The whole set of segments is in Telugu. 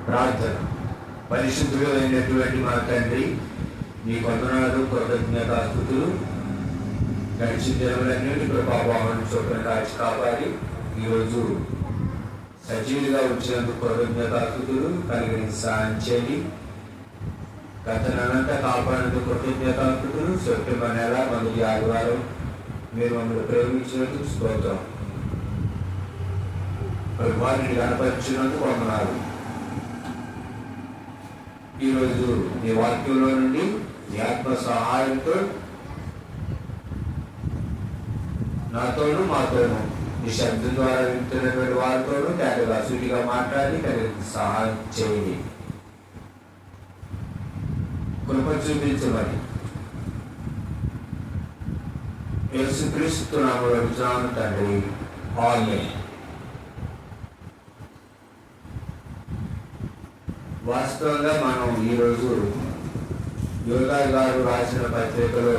ప్రార్థన. పరిశుద్ధుడు అయినటువంటి మా తండ్రి, నీ వందనాలు, కృతజ్ఞతాస్తుతులు. గడిచిన దినములన్నిటి కృపాభావాన్ని చొప్పున కాచి కాపాడి ఈరోజు సజీవులుగా వచ్చినందుకు కృతజ్ఞతాస్తుతులు. కలిగిన సాయం చేయండి. గత నెలంతా కాపాడినందుకు కృతజ్ఞతాస్తుతులు. సెప్టెంబర్ నెల మొదటి ఆదివారం మీరు మమ్మల్ని ప్రేమించినందుకు స్తోత్రం. వారిని కనపరిచినందుకు వందనాలు. ఈరోజు నీ వాక్యంలో నుండి నీ ఆత్మ సహాయంతో నాతోనూ మాతోనూ నీ శబ్దం ద్వారా వింటున్నటువంటి వారితోనూ తేటగా సూటిగా మాట్లాడి కలిగి సహాయం చేయండి. కృప చూపించమని యేసుక్రీస్తు నామములో అడుగుతున్నాను తండ్రి. ఆమేన్. వాస్తవంగా మనం ఈరోజు యోగా గారు రాసిన పత్రికలో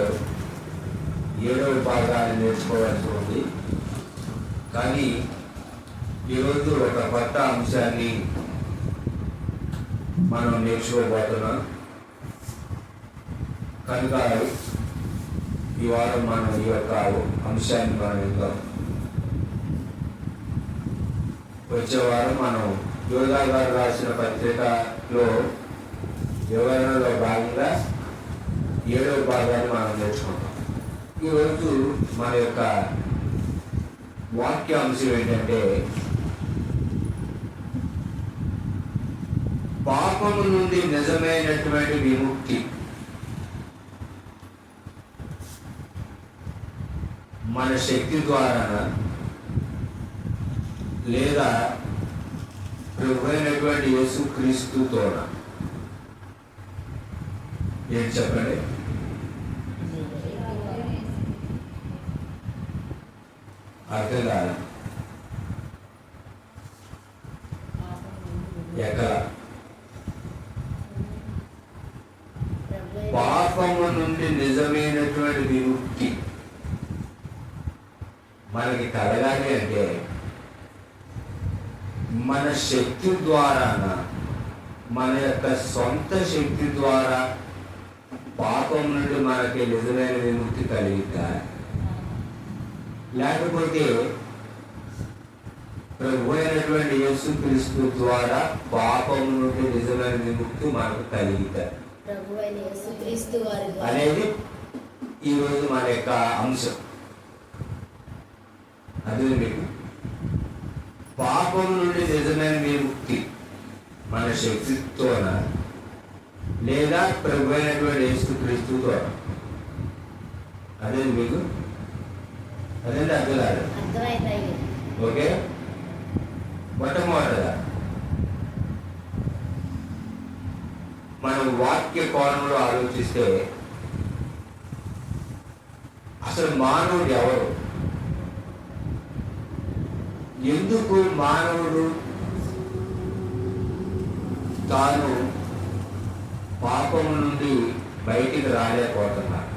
7వ భాగాన్ని నేర్చుకోవాల్సి ఉంది. కానీ ఈరోజు ఒక కొత్త అంశాన్ని మనం నేర్చుకోబోతున్నాం. కనుక ఈ వారం మనం ఈ యొక్క అంశాన్ని గమనిద్దాం. వచ్చే వారం మనం యోగా గారు రాసిన పత్రికలో వివరణలో భాగంగా 7వ భాగాన్ని మనం నేర్చుకుంటాం. ఈరోజు మన యొక్క వాక్య అంశం ఏంటంటే పాపము నుండి నిజమైనటువంటి విముక్తి. మన శక్తి ద్వారా లేదా ప్రభువైనటువంటి యేసుక్రీస్తుతో. ఏం చెప్పండి? అర్థం కాదు. ఎక్కడ పాపము నుండి నిజమైనటువంటి విముక్తి మనకి కలగాలి అంటే మన శక్తి ద్వారా, మన యొక్క సొంత శక్తి ద్వారా పాపం నుండి మనకి నిజమైన విముక్తి కలిగిద్దా? లేకపోతే ప్రభు అయినటువంటి యేసుక్రీస్తు ద్వారా పాపం నుండి నిజమైన విముక్తి మనకు కలిగిద్దా అనేది ఈరోజు మన యొక్క అంశం. అదే మీకు పాపం నుండి నిజమైన విముక్తి మన శక్తితోన లేదా ప్రభు అయినటువంటి యేసుక్రీస్తు ద్వారా. అదే మీకు అదేంటి అర్థం కాదు. ఓకే, మొట్టమొదటిగా మనం వాక్య కోణంలో ఆలోచిస్తే అసలు మానవుడు ఎవరు? ఎందుకు మానవుడు తాను పాపము నుండి బయటికి రాలేకపోతున్నాడు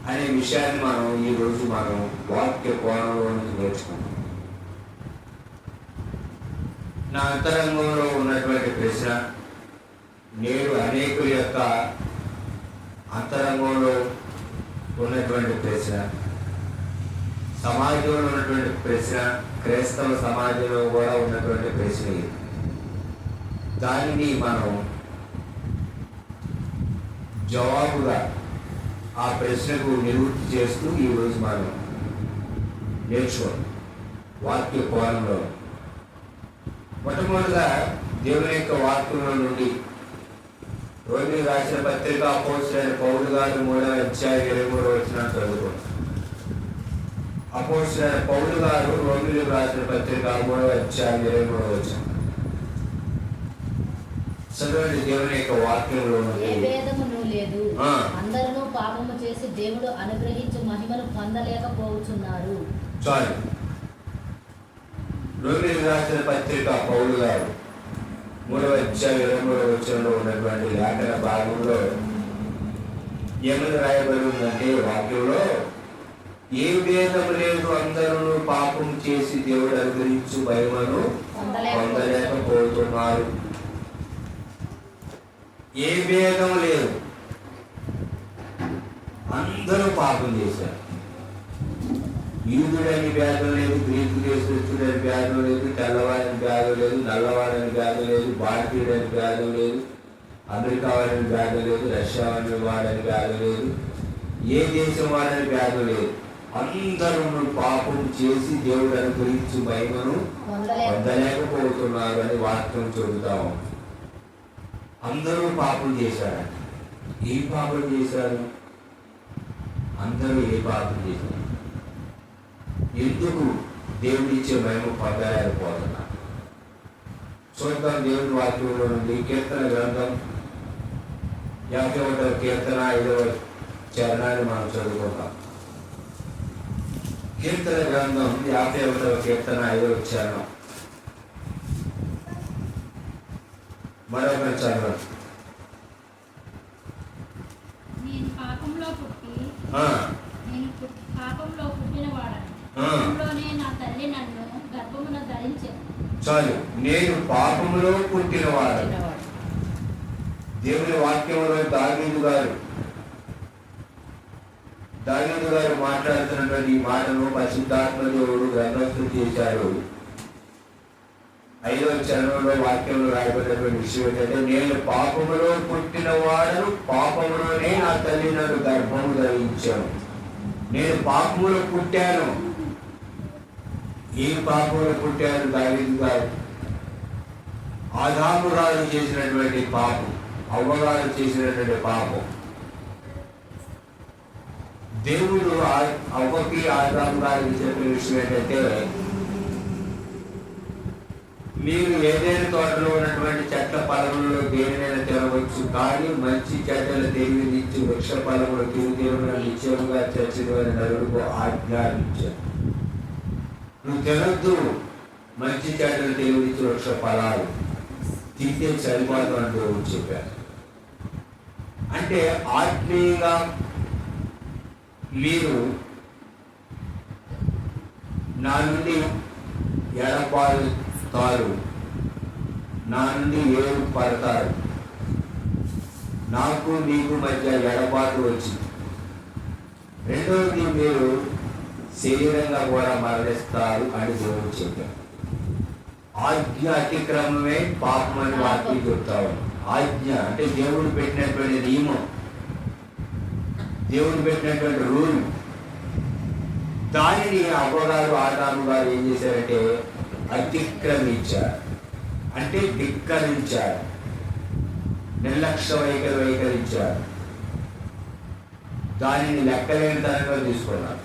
అనే విషయాన్ని మనం ఈరోజు మనం వాక్య కోణంలో నుంచి నేర్చుకుంటాం. నా అంతరంగంలో ఉన్నటువంటి ప్రశ్న, నేడు అనేకుల యొక్క అంతరంగంలో ఉన్నటువంటి ప్రశ్న, సమాజంలో ఉన్నటువంటి ప్రశ్న, క్రైస్తవ సమాజంలో కూడా ఉన్నటువంటి ప్రశ్న. దానిని మనం జవాబుగా ఆ ప్రశ్నకు నివృత్తి చేస్తూ ఈరోజు మనం నేర్చుకోండి వాక్య కోణంలో. మొట్టమొదటిగా దేవుని యొక్క వాక్యంలో నుండి రోమిలకు రాసిన పత్రిక అపోస్తలుడైన పౌలు గారు 3వ అధ్యాయం 23వ వచనం చదువుకోండి. అపోస్తలుడైన పౌలు గారు రోమిలకు రాసిన పత్రిక 3వ అధ్యాయం 23వ వచనం చదవండి. దేవుని యొక్క వాక్యంలో లేదు, అందరూ పాపము చేసి దేవుడు అనుగ్రహించు మహిమను పొందలేకపోతున్నారు. చాలు. రోమిలకు రాసిన పత్రిక పౌలు గారు 3వ అధ్యాయం 23వ వచనంలో ఉన్నటువంటి లేఖన భాగంలో ఏమని రాయబడి ఉందంటే వాక్యంలో, ఏ భేదము లేదు, అందరూ పాపం చేసి దేవుడు అనుగ్రహించు మహిమను పొందలేకపోతున్నారు. ఏ భేదం లేదు, అందరూ పాపం చేశారు. యూదుడని భేదం లేదు, గ్రీకు దేశస్తుడని భేదం లేదు, తెల్లవాడని భేదం లేదు, నల్లవాడని భేదం లేదు, భారతీయుడని భేదం లేదు, అమెరికా వాడని భేదం లేదు, రష్యా వాడని భేదం లేదు, ఏ దేశం వాడని భేదం లేదు. అందరూ పాపం చేసి దేవుడు అనుగ్రహించు మహిమను పొందలేకపోతున్నారు అని వాక్యం చెబుతాము. అందరూ పాపం చేశారు. ఏ పాపం చేశారు? అందరూ ఏ పాపం చేశారు? ఎందుకు దేవుడిచ్చే మహిమ పొందలేకపోతున్నారు? చూద్దాం దేవుడి వాక్యంలో నుండి. కీర్తన గ్రంథం 51వ కీర్తన 5వ చరణాన్ని మనం చదువుకుంటాం. కీర్తన గ్రంథం 51వ కీర్తన 5వ చరణం. మరొక చరణం. నేను పాపంలో పుట్టిన వాడను. నా తల్లి నన్ను గర్భమున ధరించెను. చాలు. నేను పాపములో పుట్టిన వాడను. దేవుని వాక్యంలో దావీదు గారు మాట్లాడుతున్నటువంటి ఈ మాటను పరిశుద్ధాత్మ దేవుడు గ్రంథస్థం చేశారు. 5వ చరణంలో వాక్యంలో రాయబడినటువంటి విషయం ఏంటంటే, నేను పాపములో పుట్టిన వాడను, పాపములోనే నా తల్లి నన్ను గర్భము ధరించాను. నేను పాపములో పుట్టాను. ఏ పాపంలో పుట్టాను? దావీదు గారు ఆదాము గారు చేసినటువంటి పాపం, అవ్వగారు చేసినటువంటి పాపం. దేవుడు అవ్వకి ఆదాము గారికి చెప్పిన విషయం ఏంటంటే, మీరు ఏదైనా తోటలో ఉన్నటువంటి చెట్ల ఫలములలో దేనినైనా తినవచ్చు, కానీ మంచి చెట్ల తెలివినిచ్చి వృక్ష ఫలములు తిరుగుదేవులను నిశ్చయముగా చర్చలు అని నరుడుకు ఆజ్ఞాపించారు. నువ్వు తినద్దు మంచి చెట్ల తెలివినిచ్చి వృక్ష ఫలాలు, తింటే సరిపోదు అని దేవుడు చెప్పారు. అంటే ఆత్మీయంగా మీరు నా నుండి ఎడబారుతారు, నా నుండి ఏడు పడతారు, నాకు నీకు మధ్య ఎడబాటు వచ్చింది. రెండవది, మీరు శరీరంగా కూడా మరణిస్తారు అని దేవుడు చెప్పారు. ఆజ్ఞ అతిక్రమమే పాపం అని వాక్యం చెప్తావు. ఆజ్ఞ అంటే దేవుడు పెట్టినటువంటి నియమం, దేవుడు పెట్టినటువంటి రూల్. దానిని అవ్వగారు ఆదాము గారు ఏం చేశారంటే అతిక్రమించారు, అంటే ధిక్కరించారు, నిర్లక్ష్య వైఖరించారు. దానిని లెక్కలేని తనంగా తీసుకున్నారు.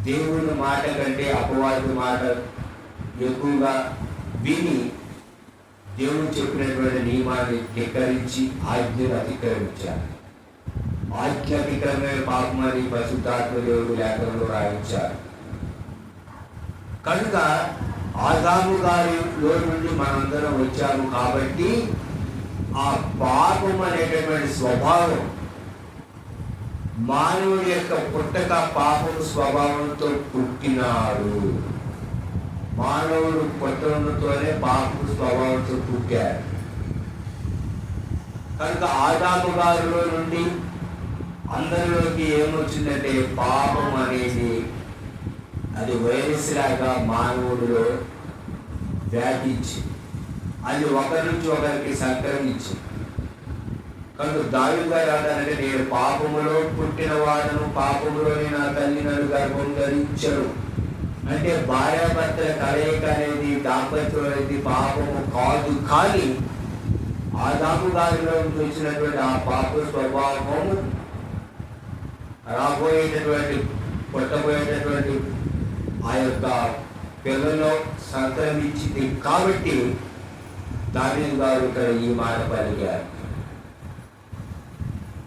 దేవుని మాట కంటే అపవాది మాట ఎక్కువగా విని దేవుడు చెప్పినటువంటి నియమాన్ని ధిక్కరించి ఆజ్ఞను అతిక్రమించారు. ఆజ్ఞ అతిక్రమే పాపమని పరిశుద్ధాత్మ దేవుడు లేఖనంలో రాయించారు. కనుక ఆదాము గారిలో నుండి మనందరం వచ్చాము కాబట్టి ఆ పాపం అనేటటువంటి స్వభావం, మానవుడి యొక్క పుట్టక పాపం స్వభావంతో పుట్టినాడు. మానవుడు పుట్టడంతోనే పాపం స్వభావంతో పుట్టాడు. కనుక ఆదాము గారిలో నుండి అందరిలోకి ఏమొచ్చిందంటే పాపం అనేది అది వైరస్ లాగా మానవుడిలో వ్యాపించి అది ఒకరి నుంచి ఒకరికి సంక్రమించి. కనుక దావీదు గారు అంటారంటే, నేను పాపములో పుట్టిన వాడను, పాపములోని నా తల్లి నన్ను గర్భం ధరించను. అంటే భార్యాభర్తల కలయిక అనేది, దాంపత్యం అనేది పాపము కాదు. కానీ ఆదాము గారిలో వచ్చినటువంటి ఆ పాప స్వభావం రాబోయేటటువంటి పుట్టబోయేటటువంటి ఆ యొక్క పిల్లలో సంక్రమించింది. కాబట్టి దావీదు గారు ఇక్కడ ఈ మాట పలికారు,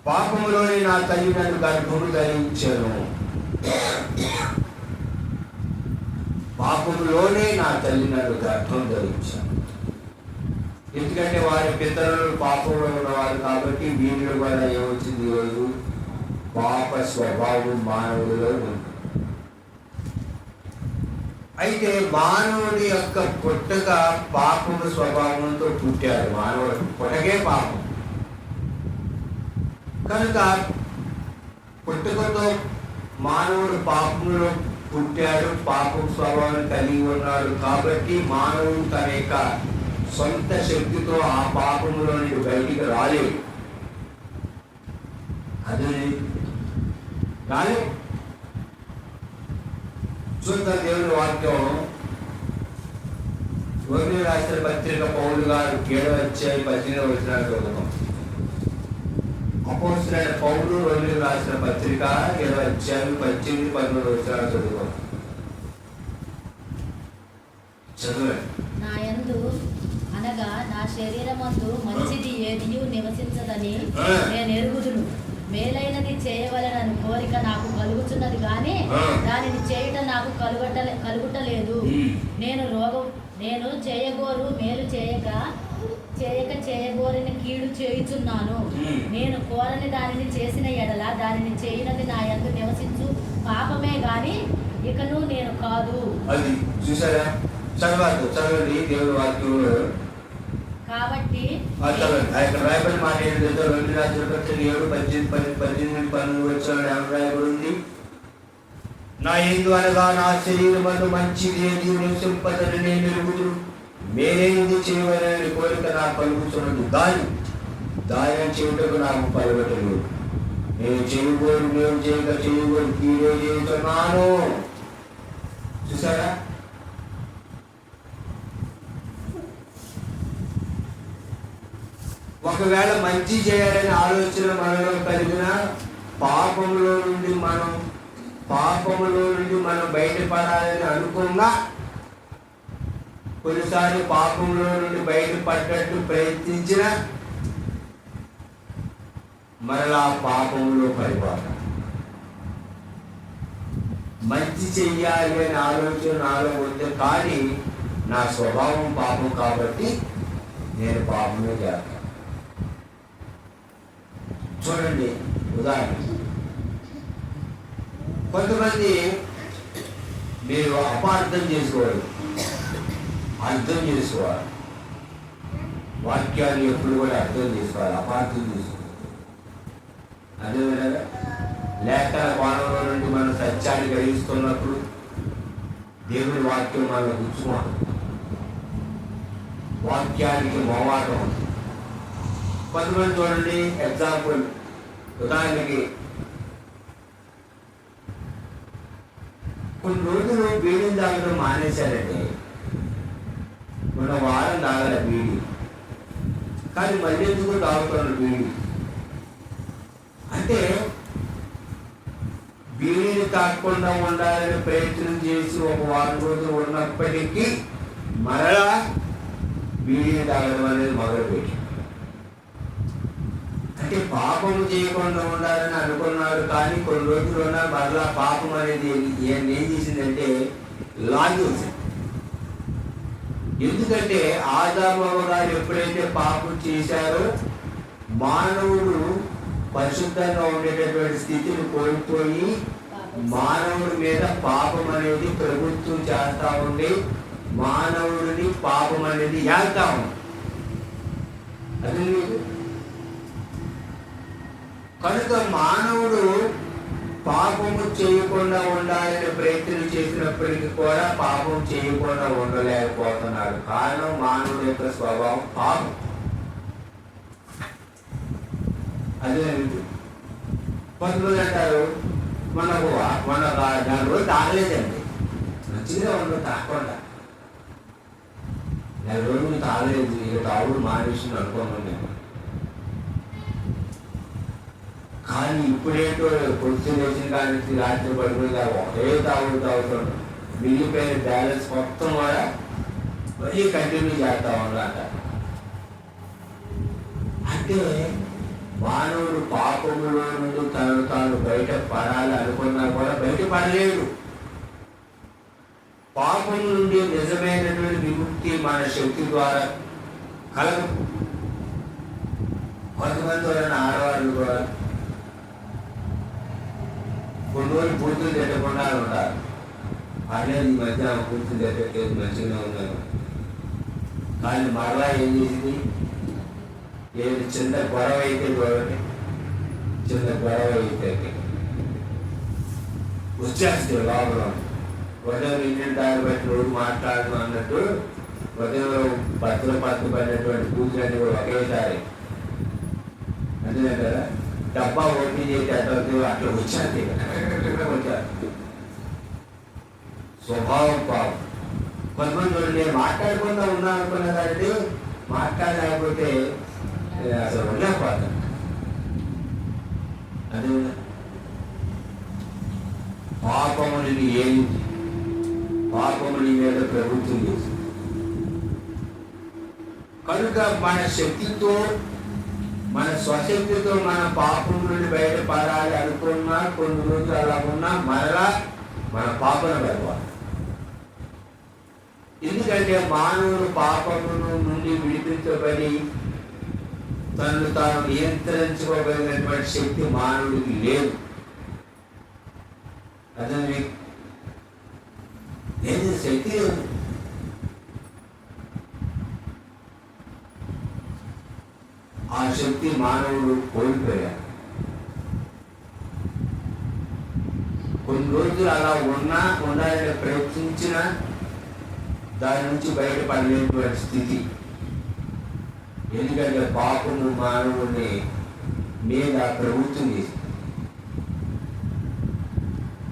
పాపములోనే నా తల్లి నన్ను గర్భము ధరించను. పాపములోనే నా తల్లి నన్ను గర్భం ధరించాను. ఎందుకంటే వారి పితరులు పాపంలో ఉన్నవారు కాబట్టి వీళ్ళు కూడా ఏమొచ్చింది, ఈరోజు పాప స్వభావం మానవుడిలో ఉంది. అయితే మానవుడి యొక్క పుట్టుక పాపము స్వభావంతో పుట్టాడు. మానవుడు పుట్టకే పాపం కనుక పుట్టుకతో మానవుడు పాపంలో పుట్టాడు, పాపం స్వభావాన్ని కలిగి ఉన్నాడు. కాబట్టి మానవుడు తన యొక్క సొంత శక్తితో ఆ పాపంలో నుండి బయటికి రాలేడు. అది కానీ చూద్దాం దేవుని వాక్యం. రోమిలి రాసిన పత్రిక పౌలు గారు 7వ అధ్యాయం 18వ వచనాన్ని చదువుతాం. అపోస్తలుడైన పౌలు రోమిలి రాసిన పత్రిక 7వ అధ్యాయం 18, 19 వచనాలు చదువుతాం. చదవండి. నా యందు అనగా నా శరీరమందు మంచిది ఏదియు నివసించదని నేను ఎరుగుదును. మేలైనది చేయవలనని కోరిక నాకు కలుగుతున్నది కానీ దానిని చేయటం నాకు కలుగుటలేదు. నేను చేయగోరు మేలు చేయగోరిన కీడు చేయుచున్నాను. నేను కోరని దానిని చేసిన ఎడల దానిని చేయనది నా యందు నివసించు పాపమే గాని ఇకను నేను కాదు. అది చూసారా? చదవండి దేవుని వాక్యంలో. కాబట్టి రాయబడి మాట ఏంటంటే 2 రాజుల పత్రిక 7:18-19 వచ్చాడు రాయబడింది. నా యందు అనగా నా శరీరమందు మంచిది ఏది నివసింపదని నేను ఎరుగుదును. మేలేది చేయవలనని కోరిక నాకు కలుగుతున్నది కానీ దాయం చేయుటకు నాకు కలగటలేదు. నేను చేయగోరు మేము చేయగోరు కీడే చేస్తున్నాను. చూసారా? ఒకవేళ మంచి చేయాలని ఆలోచన మనలో కలిగిన పాపంలో నుండి మనం బయటపడాలని అనుకున్నా కొన్నిసార్లు పాపంలో నుండి బయటపడ్డట్టు ప్రయత్నించిన మరలా పాపంలో పడిపోతాం. మంచి చెయ్యాలి అనే ఆలోచన నాలో ఉంది కానీ నా స్వభావం పాపం కాబట్టి నేను పాపమే చేస్తాను. చూడండి ఉదాహరణ, కొంతమంది మీరు అపార్థం చేసుకోవాలి, అర్థం చేసుకోవాలి. వాక్యాన్ని ఎప్పుడు కూడా అర్థం చేసుకోవాలి, అపార్థం చేసుకోవాలి. అదేవిధంగా లేఖన కోణంలో నుండి మనం సత్యాన్ని గ్రహిస్తున్నప్పుడు దేవుని వాక్యం మనం గుచ్చుకోవాలి. వాక్యానికి మొవాటం. కొంతమంది చూడండి, ఎగ్జాంపుల్ ఉదాహరణకి కొన్ని రోజులు బీడీని తాగడం మానేశారంటే మన వారం తాగల బీడీ, కానీ మళ్ళీ ఎందుకు తాగుతున్నారు బీడీ అంటే బీడీని తాగకుండా ఉండాలని ప్రయత్నం చేసి ఒక వారం రోజులు ఉన్నప్పటికీ మరలా బీడీని తాగడం అనేది మొదలుపెట్టి, అంటే పాపం చేయకుండా ఉండాలని అనుకున్నారు. కానీ కొన్ని రోజులు ఉన్న మరలా పాపం అనేది ఏం చేసిందంటే లాగేసింది. ఎందుకంటే ఆదాము గారు ఎప్పుడైతే పాపం చేశారో మానవుడు పరిశుద్ధంగా ఉండేటటువంటి స్థితిని కోల్పోయి మానవుడి మీద పాపం అనేది ప్రభుత్వం చేస్తా ఉండి మానవుడిని పాపం అనేది చేస్తా ఉంది. అది కనుక మానవుడు పాపము చేయకుండా ఉండాలని ప్రయత్నం చేసినప్పటికీ కూడా పాపం చేయకుండా ఉండలేకపోతున్నాడు. కారణం మానవుడి యొక్క స్వభావం పాపం. అదే కొంతమంది అంటారు మనకు మన 4 రోజులు తాగలేదండి, మంచిగా ఉండదు తాగకుండా. 4 రోజులు తాగలేదు, ఇక తాగుడు మానేసింది అనుకోను నేను. కానీ ఇప్పుడేంటో పొద్దున్న వేసిన కానీ రాత్రి పడిపోయి ఒకే తాగుతాడు, మిగిలిపోయిన బ్యాలెన్స్ మొత్తం కూడా మరీ కంటిన్యూ చేస్తా ఉన్నట. అంటే మానవుడు పాపములో నుండి తను తాను బయట పడాలి అనుకున్నా కూడా బయటపడలేడు. పాపం నుండి నిజమైనటువంటి విముక్తి మన శక్తి ద్వారా కలగదు. కొంతమంది ఆడవాళ్ళు కూడా కొన్ని రోజులు పూర్తులు తిట్టకుండా ఉంటారు. అదే ఈ మధ్య పూర్తులు తిట్టలేదు, మంచిగానే ఉన్నాను. కానీ మరలా ఏం చేసింది, ఏది చిన్న గొడవ అయితే చూడండి, చిన్న గొడవ అయితే వచ్చేస్తే లోపల ఉదయం ఇంటిని దారి బట్టి రోజు మాట్లాడడం అన్నట్టు ఉదయంలో పత్తులు పడినటువంటి పూజలన్నీ కూడా ఒకేసారి అంతే కదా. డబ్బా ఓపెన్ చేసి అట్లా వచ్చాది వచ్చారు. స్వభావం పాపం. కొంతమంది నేను మాట్లాడకుండా ఉన్నా అనుకున్నా కాబట్టి మాట్లాడలేకపోతే అసలు ఉండకపోతాను. అదే పాపముని ఏంటి, పాపముని మీద ప్రభుత్వం చేసింది కనుక మన శక్తితో, మన స్వశక్తితో మన పాపం నుండి బయటపడాలి అనుకున్నా కొన్ని రోజులు అలా ఉన్నా మరలా మన పాపను పడవాలి. ఎందుకంటే మానవుడు పాపమును నుండి విడిపించబడి తనను తాను నియంత్రించుకోగలిగినటువంటి శక్తి మానవుడికి లేదు. అదే లేదు, శక్తి లేదు. ఆ శక్తి మానవుడు కోల్పోయాడు. కొన్ని రోజులు అలా ఉండాలని ప్రయత్నించిన దాని నుంచి బయటపడలేనటువంటి స్థితి. ఎందుకంటే పాపము మానవుడిని మీద ప్రభుత్వం చేసింది.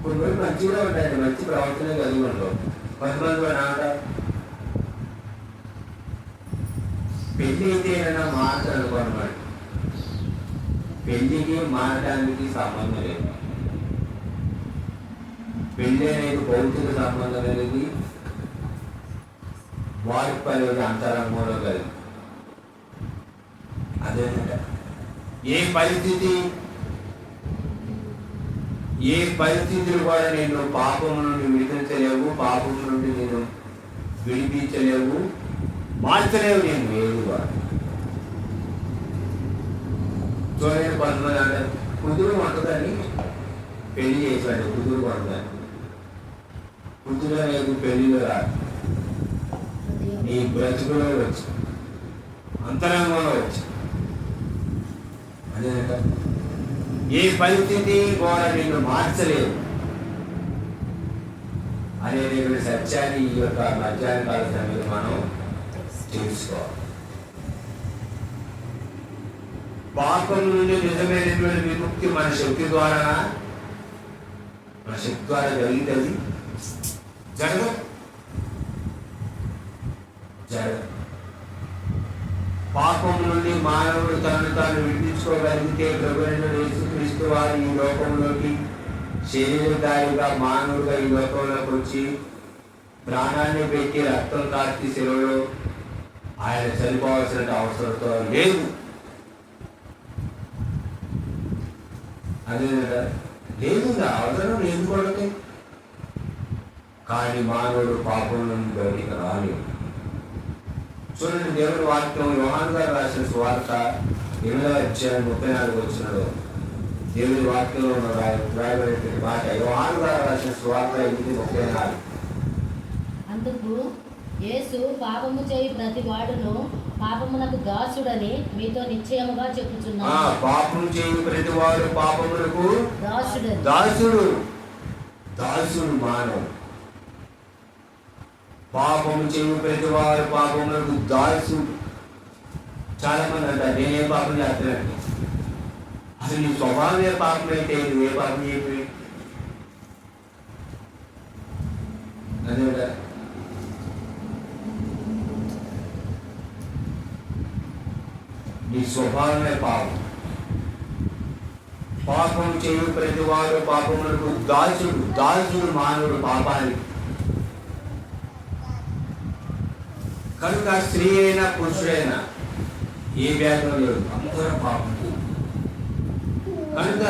కొన్ని రోజులు మంచిగా ఉండాలి, మంచి ప్రవర్తన కలిగి ఉండవు. కొంతమంది కూడా పెళ్లి అయితే ఏదైనా మాట్లాడుకోనమాట, పెళ్లికి మారడానికి సంబంధం లేదు. పెళ్లి అనేది భౌతిక సంబంధం అనేది, మార్పు అనేది అంతరంగంలో కలిగి. అదేనంట ఏ పరిస్థితులు కూడా నేను పాపం నుండి విడిపించలేవు, పాపం నుండి నేను విడిపించలేవు, మార్చలేవు నేను వేరుగా. చూడండి, కొంతమంది అంటారు కుదురు వంటదని పెళ్లి చేశాడు, కుదురు వంటదని. కుదురు అనేది పెళ్లిలో రాదు, నీ బ్రతుకులో వచ్చి అంతరంగంలో వచ్చి. అదేనట ఏ పరిస్థితి కూడా నిన్ను మార్చలేదు అనేది సత్యాన్ని ఈ యొక్క మధ్యాహ్న కాల సమయంలో మనం తెలుసుకోవాలి. పాపం నుండి నిజమైనటువంటి విముక్తి మన శక్తి ద్వారా జరుగుతుంది. జరగదు. పాపం నుండి మానవుడు తనను తాను విడిపించుకోగలిగితే ప్రభువైన యేసుక్రీస్తు వారు ఈ లోకంలోకి శరీరధారిగా మానవుడిగా ఈ లోకంలోకి వచ్చి ప్రాణాన్ని పెట్టి రక్తం కార్చి శిలువలో ఆయన చనిపోవాల్సిన అవసరంతో లేదు. అదే లేదు, అవసరం లేదు కొడుకు. కానీ మానవుడు పాపం నుండి బయటికి రాలేదు. చూడండి, దేవుడి వాక్యం యోహాను గారు రాసిన సువార్త 8:34 దేవుడి వాక్యంలో రాయబడిన మాట. యోహాను గారు రాసిన సువార్త 8:34. అందుకు యేసు, పాపము చేయి ప్రతి వాడును పాపమునకు దాసుడని మీతో నిశ్చయముగా చెప్పుచున్నాను. పాపము చేయి ప్రతి వాడు పాపమునకు దాసుడు మానవుడు. పాపము చేయు ప్రతి వారు పాపములకు దాసుడు. చాలా మంది అంటారు నేనే పాపం చేస్తున్నాను. అసలు నీ స్వభావమే పాపం అయితే నువ్వే పాపం చేయు. అదే నీ స్వభావమే పాపం. పాపం చేయు ప్రతి వారు పాపములకు దాసుడు మానవుడు పాపానికి. కనుక స్త్రీ అయినా పురుషుడైనా ఏ భేదం లేదు, అందరూ పాపం. కనుక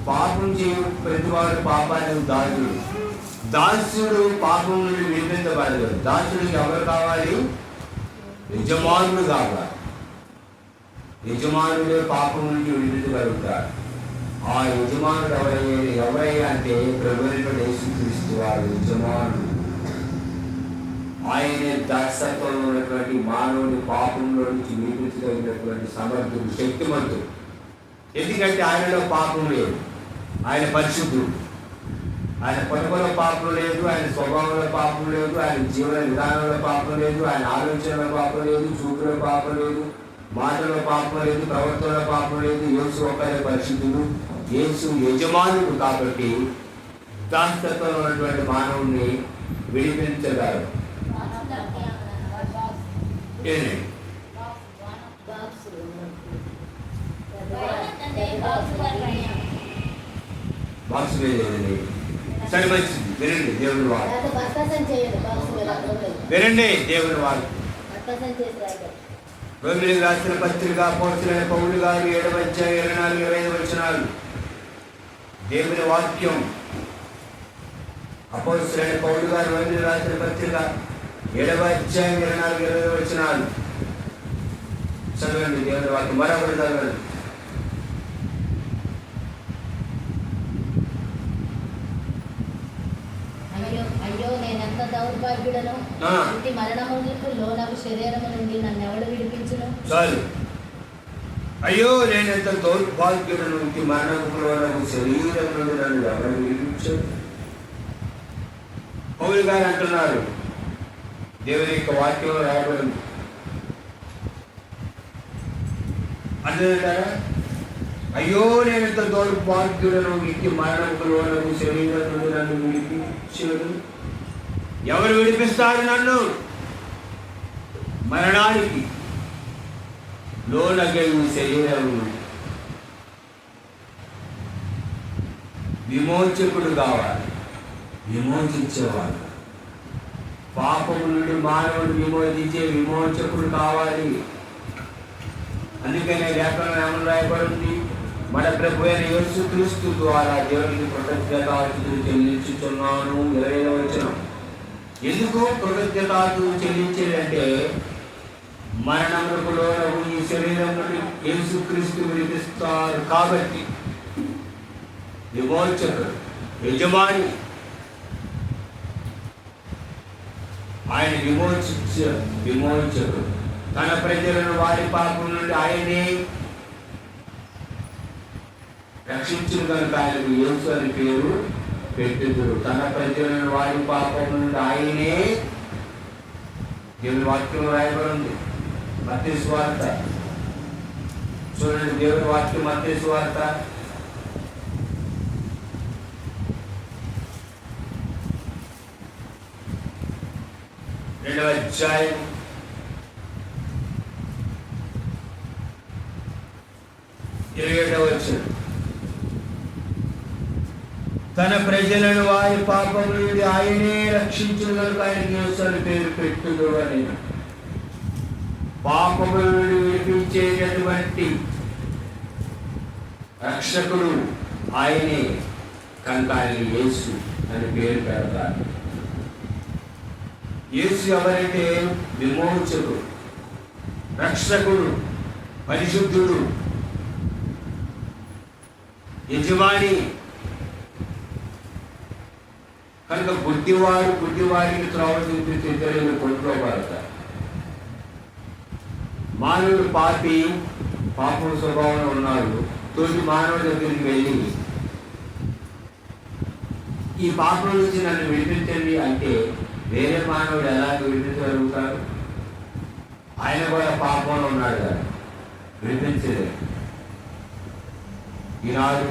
పాపం చేయు ప్రతి వాడు పాపానికి దాసుడు పాపం నుండి విడిపించబడలేదు. దాసుడికి ఎవరు కావాలి? యజమానుడు కావాలి. యజమానుడే పాపం నుండి విడిపించగలుగుతాడు. ఆ యజమానుడు ఎవరయ్యా అంటే ప్రభువైన యేసుక్రీస్తు వారు యజమానుడు. ఆయనే దాసత్వంలో ఉన్నటువంటి మానవుని పాపంలో నుంచి విడిపించగలిగినటువంటి సమర్థుడు, శక్తిమంతుడు. ఎందుకంటే ఆయనలో పాపం లేదు, ఆయన పరిశుద్ధుడు. ఆయన పలుకులో పాపం లేదు, ఆయన స్వభావంలో పాపం లేదు, ఆయన జీవన విధానంలో పాపం లేదు, ఆయన ఆలోచనలో పాపం లేదు, చూపులో పాపం లేదు, మాటలో పాపం లేదు, ప్రవర్తనలో పాపం లేదు. యేసు ఒక్కరే పరిశుద్ధుడు, యేసు యజమానుడు. కాబట్టి దాస్తత్వంలో ఉన్నటువంటి మానవుణ్ణి విడిపించగలరు. బాక్స్ వేయండి. సరే, మంచిది. వినండి దేవుని వారు, వినండి దేవుని వారు. రోమిలికి రాసిన పత్రిక అపోస్తలుడైన పౌలు గారు 7వ అధ్యాయం 24-25 వచనాలు. దేవుని వాక్యం. అపోస్తలుడైన పౌలు గారు రోమిలికి రాసిన పత్రిక 7వ అధ్యాయం 24-25 వచనాలు చదవండి. దేవుని వాక్యం మరొకటి చదవండి. అయ్యో నేనెంత దౌర్భాగ్యుడను, ఇంటి మరణములకు లోనగు శరీరము నుండి నన్ను ఎవడు విడిపించును? చాలు. అయ్యో నేనెంత దౌర్భాగ్యుడను, ఇంటి మరణములకు లోనగు శరీరం నుండి నన్ను ఎవడు విడిపించను? పౌలు గారు అంటున్నారు, దేవుని యొక్క వాక్యంలో రాయబడింది. అంటారా? అయ్యో నేనెంత దౌర్భాగ్యుడను, ఇంటి మరణములకు లోనగు శరీరం నుండి నన్ను విడిపించను. ఎవరు విడిపిస్తారు నన్ను? మరణానికి లోనగే శరీరం. విమోచకుడు కావాలి, విమోచించేవాడు. పాపము నుండి మానవుడు విమోచించే విమోచకుడు కావాలి. అందుకనే లేఖనం ఏమని రాయబడింది? మన ప్రభు అయిన యేసుక్రీస్తు ద్వారా దేవునికి కృతజ్ఞతాస్తుతులు చెల్లించుచున్నాను. 20వ వచనం. ఎందుకు కృతజ్ఞతాస్తుతులు చెల్లించేదంటే మరణములకు లోనగు ఈ శరీరం నుండి యేసుక్రీస్తు విడిపిస్తారు కాబట్టి. విమోచకుడు, యజమాని, ఆయన విమోచకుడు. తన ప్రజలను వారి పాపం నుండి ఆయనే రక్షించును కనుక ఆయనకు యేసు అని పేరు పెట్టుదురు. తన ప్రజలను వారి పాపం నుండి ఆయనే. దేవుని వాక్యం రాయబడింది. మత్తయి సువార్త చూడండి. దేవుని వాక్యం మత్తయి సువార్త 2వ అధ్యాయం 27వ వచనం. తన ప్రజలను వారి పాపం నుండి ఆయనే రక్షించును కనుక ఆయనకి యేసు అని పేరు పెట్టుదు అని. పాపముల నుండి విడిపించేటటువంటి రక్షకుడు ఆయనే కనుక ఆయన యేసు అని పేరు పెడతారు. యేసు ఎవరంటే విమోచకుడు, రక్షకుడు, పరిశుద్ధుడు, యజమాని. కనుక గుడ్డివాడికి త్రోవ చూపిస్తే ఇద్దరు కొనుక్కోబడతారు. మానవుడు పాపి, పాపం స్వభావంలో ఉన్నాడు. తోటి మానవుడి దగ్గరికి వెళ్ళి ఈ పాపం నుంచి నన్ను విడిపించండి అంటే వేరే మానవుడు ఎలా విడిపించగలుగుతాడు? ఆయన కూడా పాపంలో ఉన్నాడు కదా, విడిపించలేదు. ఈనాడు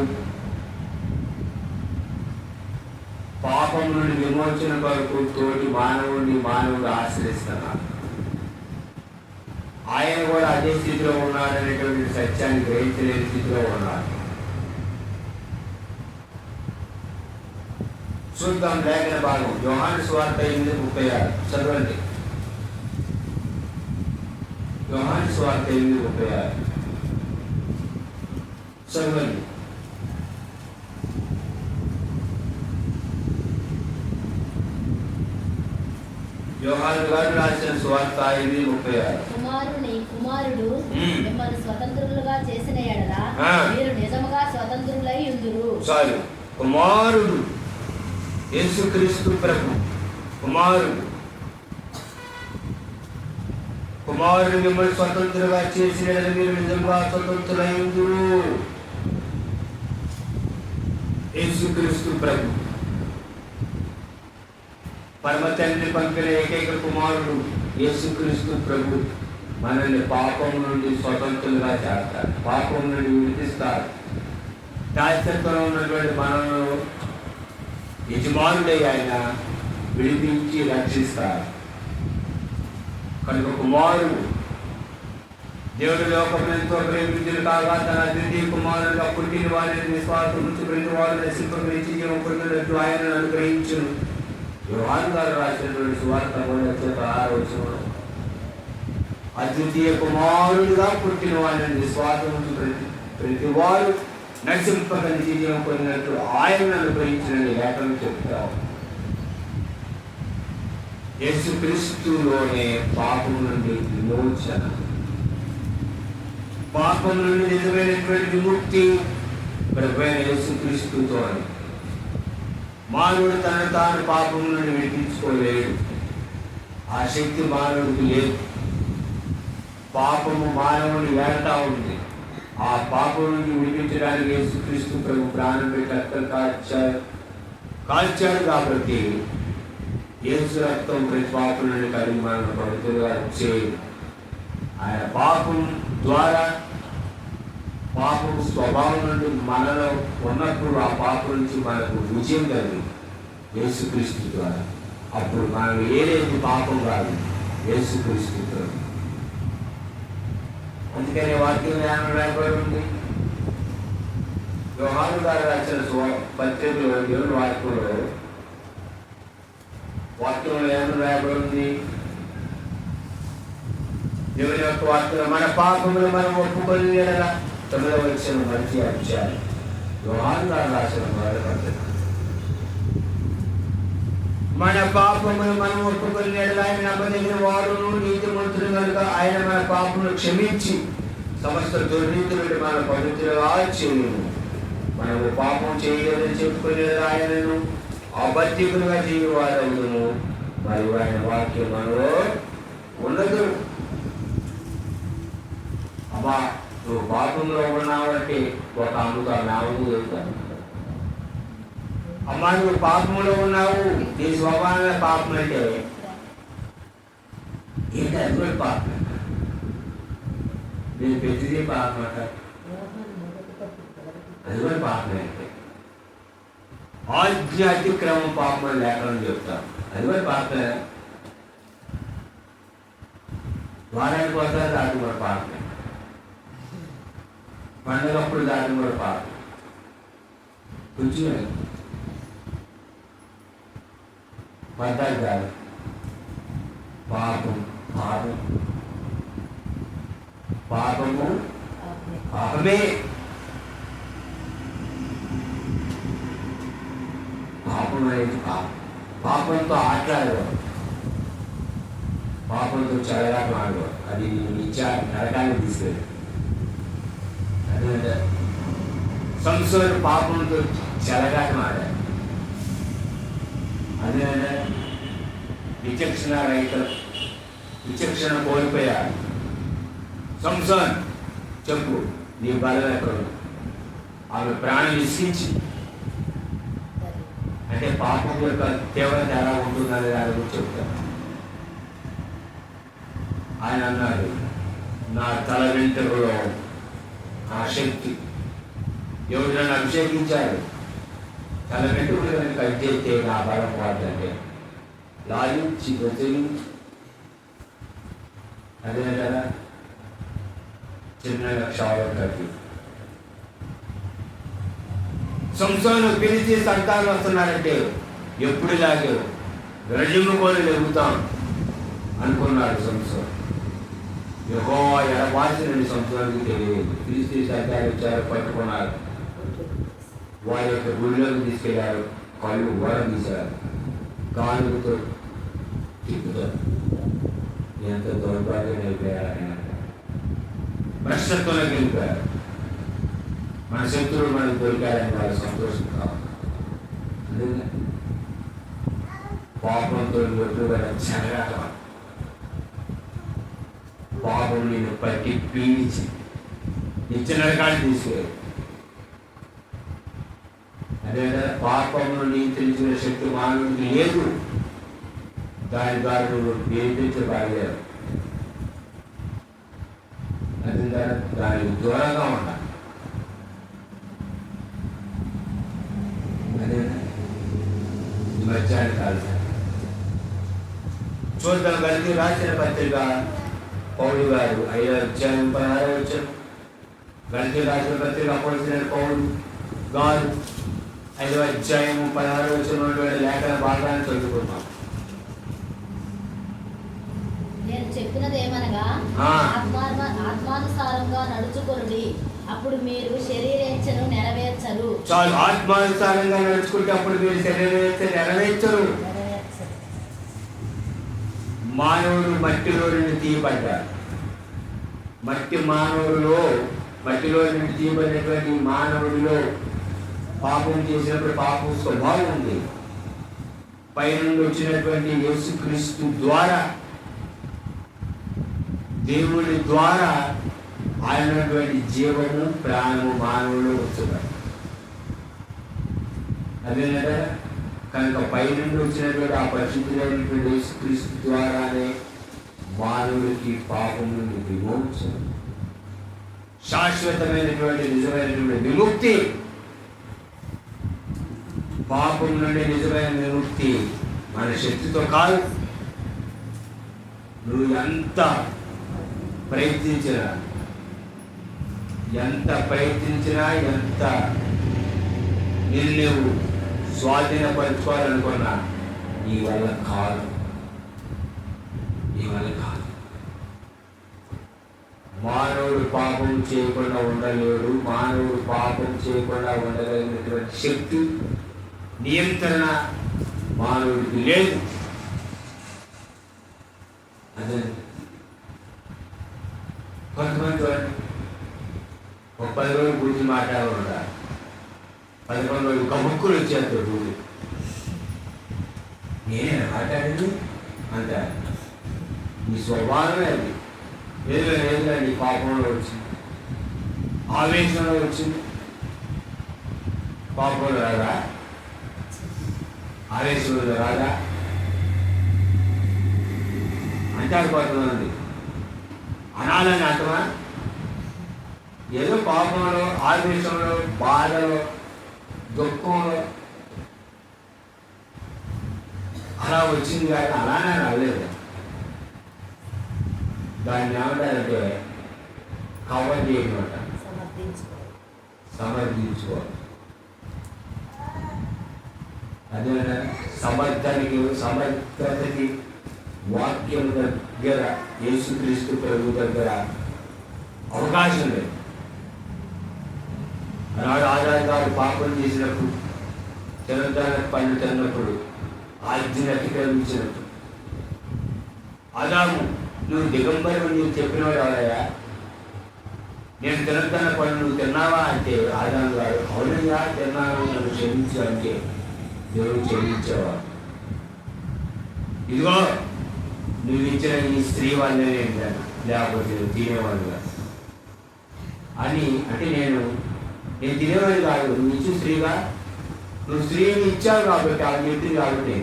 పాపం నుండి విమోచన కొరకు తోటి మానవుడు ఆశ్రయిస్తున్నారు. ఆయన కూడా అదే స్థితిలో ఉన్నాడనేటువంటి సత్యాన్ని గ్రహించలేని స్థితిలో ఉన్నాడు. చూద్దాం లేఖన భాగం. యోహాను సువార్త 8:36 చదవండి. యోహాను సువార్త 8:36 చదవండి. యోహాను గారు రాసిన సువార్త 5:36. కుమారుడు మిమ్మల్ని స్వతంత్రులుగా చేసిన ఎడల మీరు నిజముగా స్వతంత్రులై ఉందురు. చాలు. కుమారుడు యేసుక్రీస్తు ప్రభు కుమారుడు మిమ్మల్ని స్వతంత్రులుగా చేసిన ఎడల మీరు నిజంగా స్వతంత్రులై ఉందురు. యేసుక్రీస్తు ప్రభు పరమ తండ్రి పంపిన ఏకైక కుమారుడు యేసుక్రీస్తు ప్రభు మనల్ని పాపం నుండి స్వతంత్రులుగా చేస్తారు, పాపం నుండి విడిపిస్తారు. శాశ్వతంలో ఉన్నటువంటి మనను యజమానుడై ఆయన విడిపించి రక్షిస్తారు. కనుక కుమారుడు దేవుడి లోకం ఎంతో ప్రేమించుడు కాగా తన అద్వితీయ కుమారుడుగా పుట్టిన వారిని విశ్వాసం నుంచి ప్రతి వారు నశింపగలిచి జీవం పొందినట్లు ఆయనను అనుగ్రహించును. యోహాను గారు రాసినటువంటి సువార్త 6 అద్వితీయ కుమారుడుగా పుట్టిన వారిని విశ్వాసం నుంచి ప్రతి వారు నశింపగలిచి జీవం పొందినట్లు ఆయనను అనుగ్రహించిన లేఖనం చెప్తాం. యేసుక్రీస్తులోనే పాపం నుండి విమోచన, పాపం నుండి నిజమైనటువంటి విముక్తి ప్రభువైన యేసుక్రీస్తుతో. మానవుడు తనను తాను పాపం నుండి విడిపించుకోలేడు. ఆ శక్తి మానవుడికి లేదు. పాపము మానవుని వేడతా ఉంది. ఆ పాపం నుండి విడిపించడానికి యేసుక్రీస్తు ప్రభు ప్రాణం పెట్టి రక్తం కాల్చాడు. కాబట్టి యేసు రక్తం ప్రతి పాపం నుండి కలిగి మనల్ని పవిత్రులుగా చేయదు. ఆయన పాపం ద్వారా పాపం స్వభావం నుండి మనలో ఉన్నప్పుడు ఆ పాపం నుంచి మనకు విజయం కలిగింది యేసుక్రీస్తు ద్వారా. అప్పుడు మనం ఏదైతే పాపం కాదు యేసుక్రీస్తు ద్వారా. అందుకనే వాక్యం జ్ఞానం రాయబడి ఉంది. యోహాను గారు రాసిన పత్రికలో 7 వాక్యంలో ఏమని రాయబడి ఉంది? దేవుని యొక్క వాక్యం మన పాపములు మనం ఒప్పుకొని 9వ వచనం మంచి అంశాలు. యోహాను గారు రాసిన మొదటి పత్రిక. మన పాపములు మనం ఒప్పుకొని ఆయన నమ్మదగిన వారును నీతిమంతుడు కనుక ఆయన మన పాపములు క్షమించి సమస్త దుర్నీతి నుండి మన పవిత్రులుగా చేయను. మనము పాపం చేయలేదని చెప్పుకునే ఆయనను అబద్ధికులుగా జీవివారవును. మరియు ఆయన వాక్యం మనలో ఉండదు. అమ్మా నువ్వు పాపంలో ఉన్నావంటే ఒక అమ్ముతా నామము చెప్తాను. అమ్మా నువ్వు పాపంలో ఉన్నావు, నీ స్వభావమే పాపం అంటే ఏంటి? అది కూడా పాపం. నేను పెట్టింది పాపం అంట, అది కూడా పాపమే. అంటే ఆధ్యాత్మిక్రమం పాపం అని లేఖనం చెప్తాను, అది కూడా పాపమే. వారానికి ఒకసారి దాటి కూడా పాపమే, పండుగప్పుడు దాటి కూడా పాపం. కొంచెం పడ్డాడు కాదు పాపం. పాపము పాపమే. పాపం అనేది పాపంతో ఆటలాడేవాడు, పాపంతో చెలగాట ఆడేవాడు. అది నిత్య నరకాన్ని తీసుకెళ్ళి. అదే సంసారం పాపంతో చెలగాటం ఆడాడు. అదే విచక్షణ రైతులు విచక్షణ కోల్పోయాడు. సంసాన్ చెప్పు నీ బలం ఎక్కడ? ఆమె ప్రాణం విసిగించి, అంటే పాపం యొక్క తీవ్రత ఎలా ఉంటుందనే దాని గురించి చెప్తాను. ఆయన అన్నాడు, నా తల వెంట్రుకలో ఆ శక్తి ఎవరు నన్ను అభిషేకించాడు, తల వెంట్రుకలు కట్ చేస్తే నా బలం వాడంటే లాయించి ప్రతించి. అదే కదా చిన్న క్షావం కట్టి సంస్థను పిలిచి సంతానం వస్తున్నారంటే ఎప్పుడు లాగారు గడిముకొని ఎగుతాం అనుకున్నాడు సంస్థ. యెహోవా ఎడబాసిన సంస్థలకు తెలియదు. పిలిచి సంతానం వచ్చారు, పట్టుకున్నారు, వారి యొక్క గుడిలోకి తీసుకెళ్లారు, కళ్ళు వరం తీశారు, గాలుతో తిప్పుతారు. ఎంత దౌర్భాగ్యం వెళ్ళిపోయారు ఆయన, భ్రష్టత్వంలోకి వెళ్ళిపోయారు. మన శత్రువులు మనకు దొరికారని వాళ్ళు సంతోషం కావాలి. అందుకే పాపంతో ఎదురుగా చెరగాటం, పాపం నేను పట్టి పీడించి నిత్య నరకాన్ని తీసుకెళ్ళి, అదే పాపంలో నియంత్రించిన శక్తి మానవుడికి లేదు. దాని ద్వారా నువ్వు నియంత్రించబడలేవు. అది దానికి దూరంగా ఉండాలి. అదే ఈ మధ్యాహ్నం కాదు చూద్దాం. కలిగి రాసిన పత్రిక పౌలు గారు 5వ అధ్యాయం 16వ వచనం. కలిగి రాసిన పత్రిక అపోస్తలుడైన పౌలు గారు 5వ అధ్యాయం 16వ వచనం లేఖన భాగాన్ని చదువుకుంటాం. నేను చెప్పినది ఏమనగా, ఆత్మానుసారంగా నడుచుకొనుడి, అప్పుడు మీరు శరీరేచ్ఛను నెరవేర్చరు. చాలు, ఆత్మానుసారంగా నడుచుకుంటే అప్పుడు మీరు శరీరేచ్ఛ నెరవేర్చరు. మానవుడు మట్టిలో నుండి తీయబడ్డాడు. మట్టిలో నుండి తీయబడినటువంటి మానవుడిలో పాపం చేసినప్పుడు పాపం స్వభావం ఉంది. పైనుండి వచ్చినటువంటి యేసుక్రీస్తు ద్వారా, దేవుడి ద్వారా ఆయనటువంటి జీవము ప్రాణము మానవుడు వస్తున్నాడు. అదేనంటే కనుక పైనుండి వచ్చినటువంటి ఆ పరిశుద్ధులైనటువంటి యేసుక్రీస్తు ద్వారానే మానవుడికి పాపం నుండి విమోచన, శాశ్వతమైనటువంటి నిజమైనటువంటి విముక్తి. పాపం నుండి నిజమైన విముక్తి మన శక్తితో కాదు. నువ్వు ఎంత ప్రయత్నించినా ఎంత నిన్ను స్వాధీనపరచుకోవాలనుకున్నా ఈ వల్ల కాదు. మానవుడు పాపం చేయకుండా ఉండలేడు. మానవుడు పాపం చేయకుండా ఉండగలిగినటువంటి శక్తి, నియంత్రణ మానవుడికి లేదు. అదే కొంతమంది చూడండి, ఒక 10 రోజులు గురించి మాట్లాడుకుంటారు, 11 రోజులు కబుక్కులు వచ్చేస్తారు. గుడి నేనే మాట్లాడింది అంటారు. నీ స్వభావమే అది. ఏదో నీ పాపంలో వచ్చింది, ఆవేశంలో వచ్చింది. పాపంలో రాదా, ఆవేశంలో రాదా అంటారు కొంతమంది. అనాలని అంటమా? ఏదో పాపంలో, ఆవేశంలో, బాధలో, దుఃఖంలో అలా వచ్చింది కానీ అలానే రాలేదు. దాన్ని ఏమంటారంటే కవర్ చేయమాట, సమర్థించుకోవాలి. అదే సమర్థతకి వాక్యం దగ్గర, యేసుక్రీస్తు ప్రభు దగ్గర అవకాశం లేదు. ఆనాడు ఆదాము గారు పాపం చేసినప్పుడు, తినదాన పళ్ళు తిన్నప్పుడు, ఆజ్ఞను అతిక్రమించినప్పుడు, ఆదాము నువ్వు దిగంబరి నువ్వు చెప్పినవాడు ఎవరయ్యా, నేను తినదాన పళ్ళు నువ్వు తిన్నావా అంటే ఆదాము గారు అవునయ్యా తిన్నాను, నన్ను క్షమించు అంటే దేవుడు క్షమించేవాడు. ఇదిగో నువ్వు ఇచ్చిన ఈ స్త్రీ వల్లే నేను లేకపోతే తినేవాడుగా అని అంటే నేను తినేవాడు కాదు. నువ్వు ఇచ్చిన స్త్రీగా, నువ్వు స్త్రీని ఇచ్చావు కాబట్టి ఆమె చెప్పింది కాబట్టి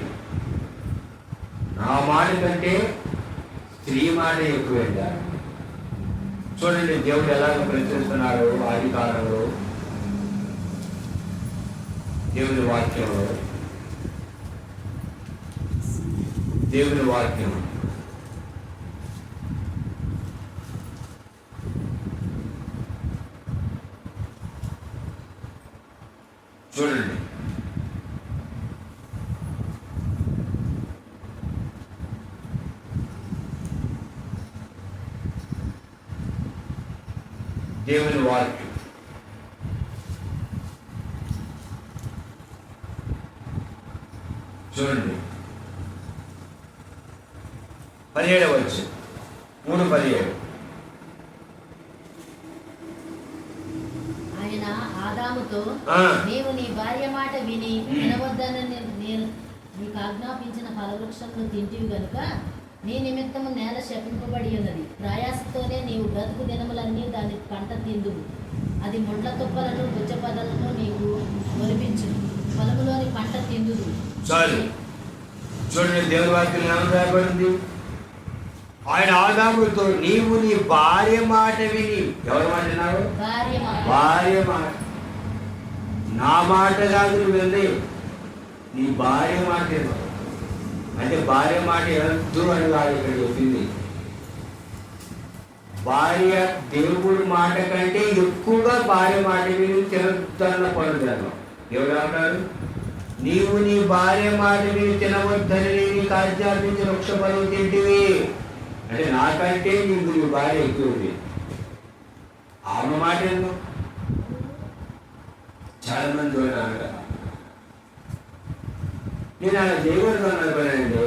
నా మాట కంటే స్త్రీ మాట ఎక్కువ వెళ్ళారు. చూడండి దేవుడు ఎలాగ ప్రశ్నిస్తున్నాడు. ఆది కాలంలో దేవుని వాక్యంలో, దేవుని వాక్యం చూడండి. దేవుని వాక్యం చూడండి. 17 3:17. ఆయన ఆదాముతో, నీవు నీ భార్య మాట విని వినవద్దని నేను నీకు ఆజ్ఞాపించిన ఫలవృక్షంలో తింటివి గనుక నీ నిమిత్తము నేల శపింపబడి ఉన్నది. ప్రయాసతోనే నీవు బ్రతుకు దినములన్నీ దాని పంట తిందువు. అది ముండ్ల తుప్పలను గుజ్జపదలను నీకు ఒలిపించు. పొలములోని పంట తిందువు. చాలు చూడండి, దేవుని వాక్యం ఏమని రాయబడింది? ఆయన ఆదాముతో, నీవు నీ భార్య మాట విని. ఎవరి మాట విన్నావు? భార్య మాట. నా మాట కాదు నువ్వు వింది, నీ భార్య మాట విన్నావు. అంటే భార్య మాట ఎంతో అని కాదు ఇక్కడ చెప్పింది. భార్య దేవుడి మాట కంటే ఎక్కువగా భార్య మాట విని తినొద్దన్న పనులు. ఎవరు అంటారు? నీవు నీ భార్య మాట విని తినవద్దని నీకు ఆజ్ఞాపించిన వృక్ష ఫలం తింటివి. అంటే నాకంటే నీకు నీ భార్య ఎక్కువ ఉంది. ఆమె మాట ఏందో చాలా మంది చూడాలి. నేను అలా చేయకూడదు అనుకోనండి.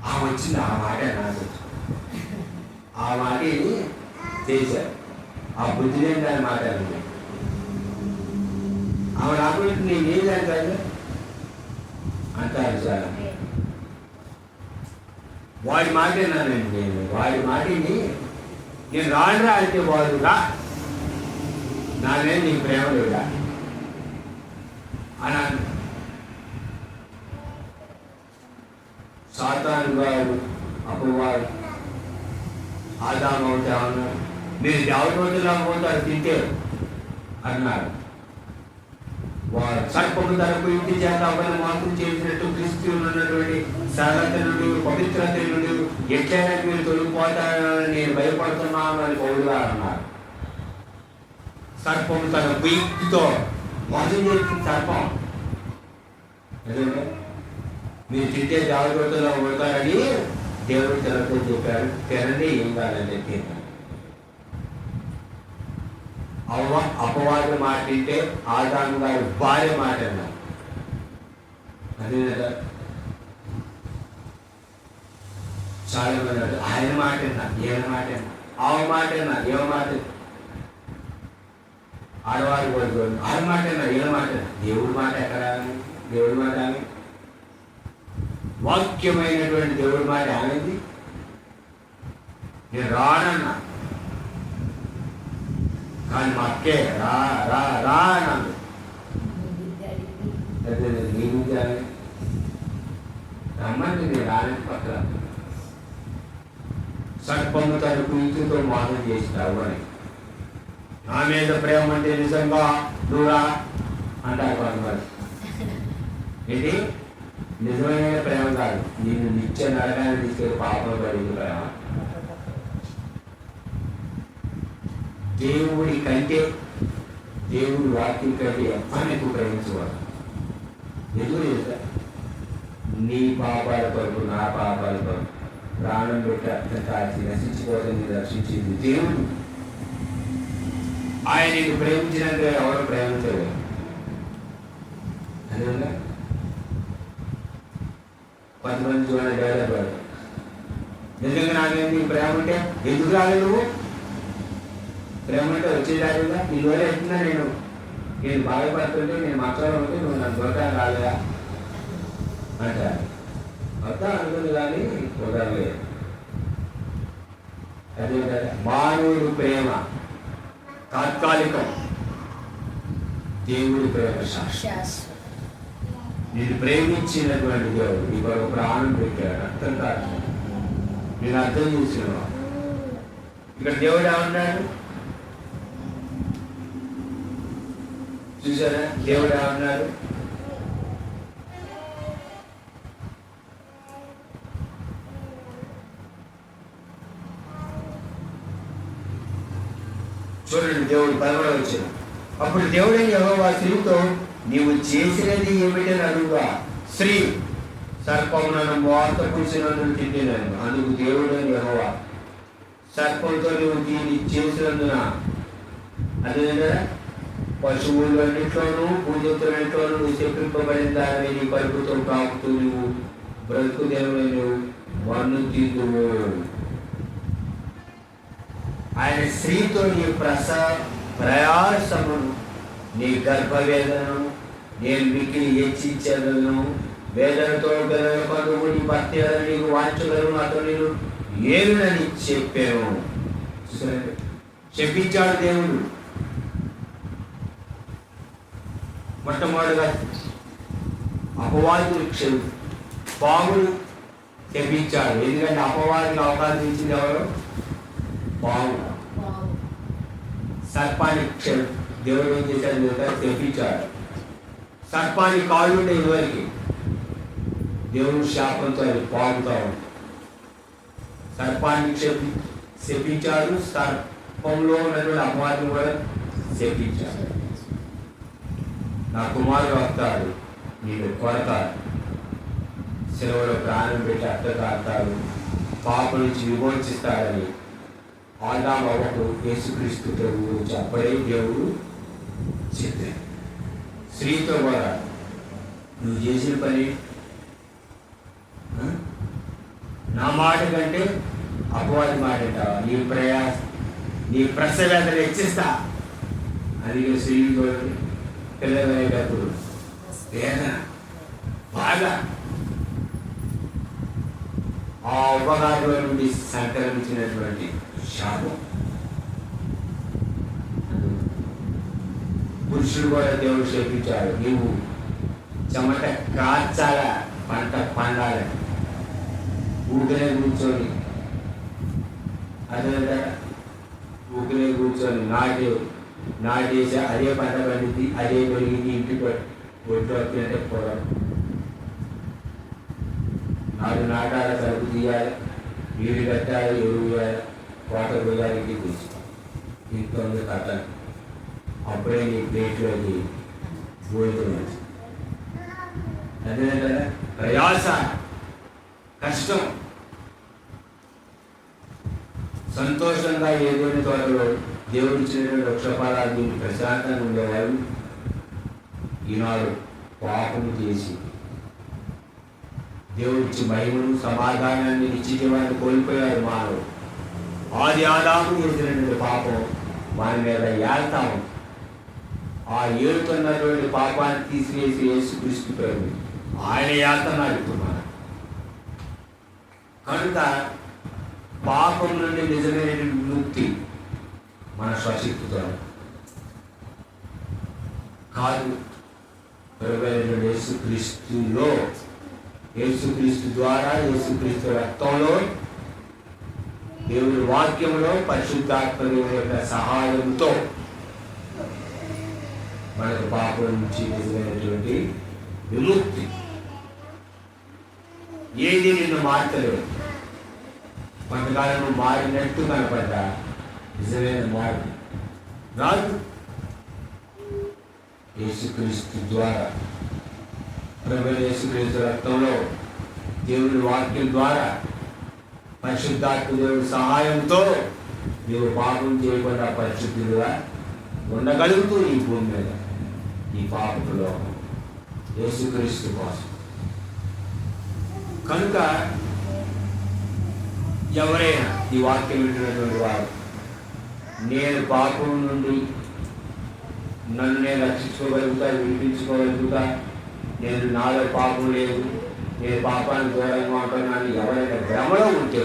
ఆమె వచ్చింది, ఆ మాట నాకు ఆ మాట చేశారు. ఆ బుద్ధి లేని దాని మాట అన్నది. ఆమె రాకుండా నేనేం దాని కాదు అంటారు సార్. వాడి మాట విన్నానండి నేను. వాడి మాటని నేను రానురా అంటే వాడు రా, నా మీద నీకు ప్రేమ లేదా అని. సాతాను గారు అపవాడు ఆదాము అవుతా అన్నారు. మీరు దేవతలా పోతారు తింటే అన్నారు. వారు సర్పము తరపు ఇంటి చేత అవ్వని మాత్రం చేసినట్టు క్రీస్తువులో ఉన్నటువంటి సరళత నుండి పవిత్రత నుండి ఎట్లయినా మీరు తొలగిపోతారని నేను భయపడుతున్నాను అని పౌలు గారు అన్నారు. సర్పము తన కుయుక్తితో మోసం చేస్తుంది. సర్పం మీరు తింటే దేవతలో పడతారని దేవుడు తెలతో చెప్పారు. తినండి, ఏం కాదండి తిన్నాను. అపవాది మాట తింటే ఆదాము గారు భార్య మాట అన్నారు. అదే కదా చాలా మంది ఆయన మాట అన్నా, ఏమైనా మాట అన్నా, ఆమె మాట అన్నా, ఏమ మాట, ఆడవారి కోరుకోరు ఆడ మాట అన్నా, ఏ మాట, దేవుడి మాట ఎక్కడ? దేవుడి మాట ఆమె వాక్యమైనటువంటి దేవుడి మాట ఆమెది. నేను రానన్నా కానీ మా అక్కే రా రా రా అన్నాను. నీ గురించి రమ్మంటే నేను రాని పక్కన సర్పము తన కుయుక్తితో మోసం చేస్తావు అని. నా మీద ప్రేమ అంటే నిజంగా దూరా అంటారు కొంతమంది. ఇది నిజమైన ప్రేమ కాదు, నేను నిత్య నరకాన్ని తీసుకెళ్ళి పాపం పడింది ప్రేమ. దేవుడి కంటే దేవుడి వాక్యం కంటే ఎంతనే ఎక్కువ ప్రేమించేవాడు. ఎందుకు చేస్తా? నీ పాపాల కొరకు, నా పాపాల కొరకు ప్రాణం పెట్టి అర్థం కాల్చి నశించిపోతుంది రక్షించింది దేవుడు. ఆయన నీకు ప్రేమించినందుకు ఎవరు ప్రేమించలేదు. అదేవిధంగా కొంతమంది చూడండి డెవలప్ అయ్యారు. నిజంగా నాకేంటి ప్రేమ ఉంటే ఎందుకు రాలేదు నువ్వు? ప్రేమ అంటే వచ్చేదాకా నీ ద్వారా ఎట్టినా నేను బాధపడుతుంటే నేను మాట్లాడాలి ఉంటే నువ్వు నన్ను దొరకాలి రాలేదా అంటారు. వద్దా అనుకుంది కానీ కుదరలేదు. అదే కదా మానవుడు ప్రేమ తాత్కాలికం, దేవుడి ప్రేమ శాశ్వతం. నేను ప్రేమించినటువంటి దేవుడు నీ కొరకు ప్రాణం పెట్టాడు. అర్థం కాదు, నేను అర్థం చేసిన ఇక్కడ దేవుడు ఏమన్నాడు చూసారా? దేవుడు ఏమన్నాడు? చూడండి, దేవుడు 11వ వచనం. అప్పుడు దేవుడైన యెహోవా స్త్రీతో, నీవు చేసినది ఏమిటని అడుగుగా, స్త్రీ సర్పము నన్ను మోసపుచ్చినందుకు తిట్టినాను. అందుకు దేవుడైన యెహోవా, సర్పంతో నువ్వు దీన్ని చేసినందున అదే పశువులన్నింటిలోనూ పూజితులన్నింటిలోనూ నువ్వు చెప్పింపబడిన దాన్ని నీ కలుపుతో తాకుతూ నువ్వు బ్రతుకు దేవుడు నువ్వు మన్ను తీదువు. ఆయన స్త్రీతో నీ ప్రయాసమును నీ గర్భవేదనను నేను మిక్కిలి హెచ్చించగలను. వేదనతో గెలవకుండా నీ భక్తి నీకు వాంచగలను అతను నేను ఏమినని చెప్పాను. చెప్పించాడు దేవుడు. మొట్టమొదటిగా అపవాదులు పాములు చెప్పించాడు. ఎందుకంటే అపవాదికి అవకాశం ఇచ్చింది ఎవరు? పాము. సర్పాన్ని దేవుడు ఏం చేశాడు? చెప్పించాడు. సర్పాన్ని కాళ్ళు ఉండే ఇదివరకు దేవుడు శాపంతో అది పాగుతా ఉంది. సర్పాన్ని చెప్పించాడు. సర్పంలో ఉన్నటువంటి అపవాదిని కూడా చెప్పించాడు. నా కుమారుడు వస్తాడు, నీకు కొడతాడు, సెలవులో ప్రాణం పెట్టి అర్థకాడతాడు, పాప నుంచి విమోచిస్తాడని ఆదాము అవ్వకు యేసుక్రీస్తు ప్రభు గురించి అప్పుడే దేవుడు చెప్పాడు. స్త్రీతో కూడా నువ్వు చేసిన పని నా మాట కంటే అపవాది మాట అంటావా? నీ ప్రసవేదన హెచ్చిస్తా. అందుకే స్త్రీతో పిల్లలనేటప్పుడు వేదన బాగా ఆ ఉపకారంలో నుండి సంక్రమించినటువంటి శాపం. పురుషుడు కూడా దేవుడు చేపించాడు, నీవు చెమట కాచాల పంట పండాలి, ఊకనే కూర్చొని అదే ఊకనే కూర్చొని నాటేసి అదే పంట పండింది, అదే పెరిగింది, ఇంటికి ఒట్టు వచ్చినట్టే పొలం. నాటాల కలుపు తీయాలి, నీళ్ళు కట్టాలి, ఎరువు వేయాలి, కోట పోయాలి, ఇంటికి కూర్చోవాలి. ఇంట్లో కట్టాలి. అప్పుడే నీ ప్లేట్లోకి భోజనం. అదే కదా ప్రయాస, కష్టం. సంతోషంగా ఏదైనా తోటలో దేవుడు ఇచ్చిన వృక్షఫలాలు దీన్ని ప్రశాంతంగా ఉండేవాళ్ళు ఈనాడు పాపము చేసి దేవుడిచ్చి మహిమను సమాధానాన్ని నిశ్చితమైన కోల్పోయారు. మానవుడు ఆది ఆదాము చేసినటువంటి పాపం వారి మీద ఏళ్తాము. ఆ ఏడుతున్నటువంటి పాపాన్ని తీసివేసి యేసుక్రీస్తు ప్రభు ఆయన ఏళ్తున్నాడు ఇప్పుడు మనం. కనుక పాపం నుండి నిజమైనటువంటి ముక్తి మన స్వశక్తితో కాదు, ప్రభువైనటువంటి యేసుక్రీస్తులో, యేసుక్రీస్తు ద్వారా, యేసుక్రీస్తు రక్తంలో, దేవుడి వాక్యంలో, పరిశుద్ధాత్మ దేవుని యొక్క సహాయంతో మనకు పాపం నుంచి నిజమైనటువంటి విముక్తి. ఏది నిన్ను మార్చలేదు. కొంతకాలం నువ్వు మారినట్టు కనపడ్డా నిజమైన మార్పు రాదు. యేసుక్రీస్తు ద్వారా, ప్రభువైన యేసుక్రీస్తు రక్తంలో, దేవుని వాక్యం ద్వారా, పరిశుద్ధాత్మ దేవుడి సహాయంతో నీవు పాపం చేయకుండా పరిశుద్ధులుగా ఉండగలుగుతూ ఈ భూమి మీద ఈ పాపపు లోకం యేసుక్రీస్తు కోసం. కనుక ఎవరైనా ఈ వాక్యం వింటున్నటువంటి వారు, నేను పాపం నుండి నన్ను నేను రక్షించుకోగలుగుతా, విడిపించుకోగలుగుతా, నేను నాలో పాపం లేదు, నేను పాపానికి దూరంగా ఉంటున్నాను ఎవరైనా భ్రమలో ఉంటే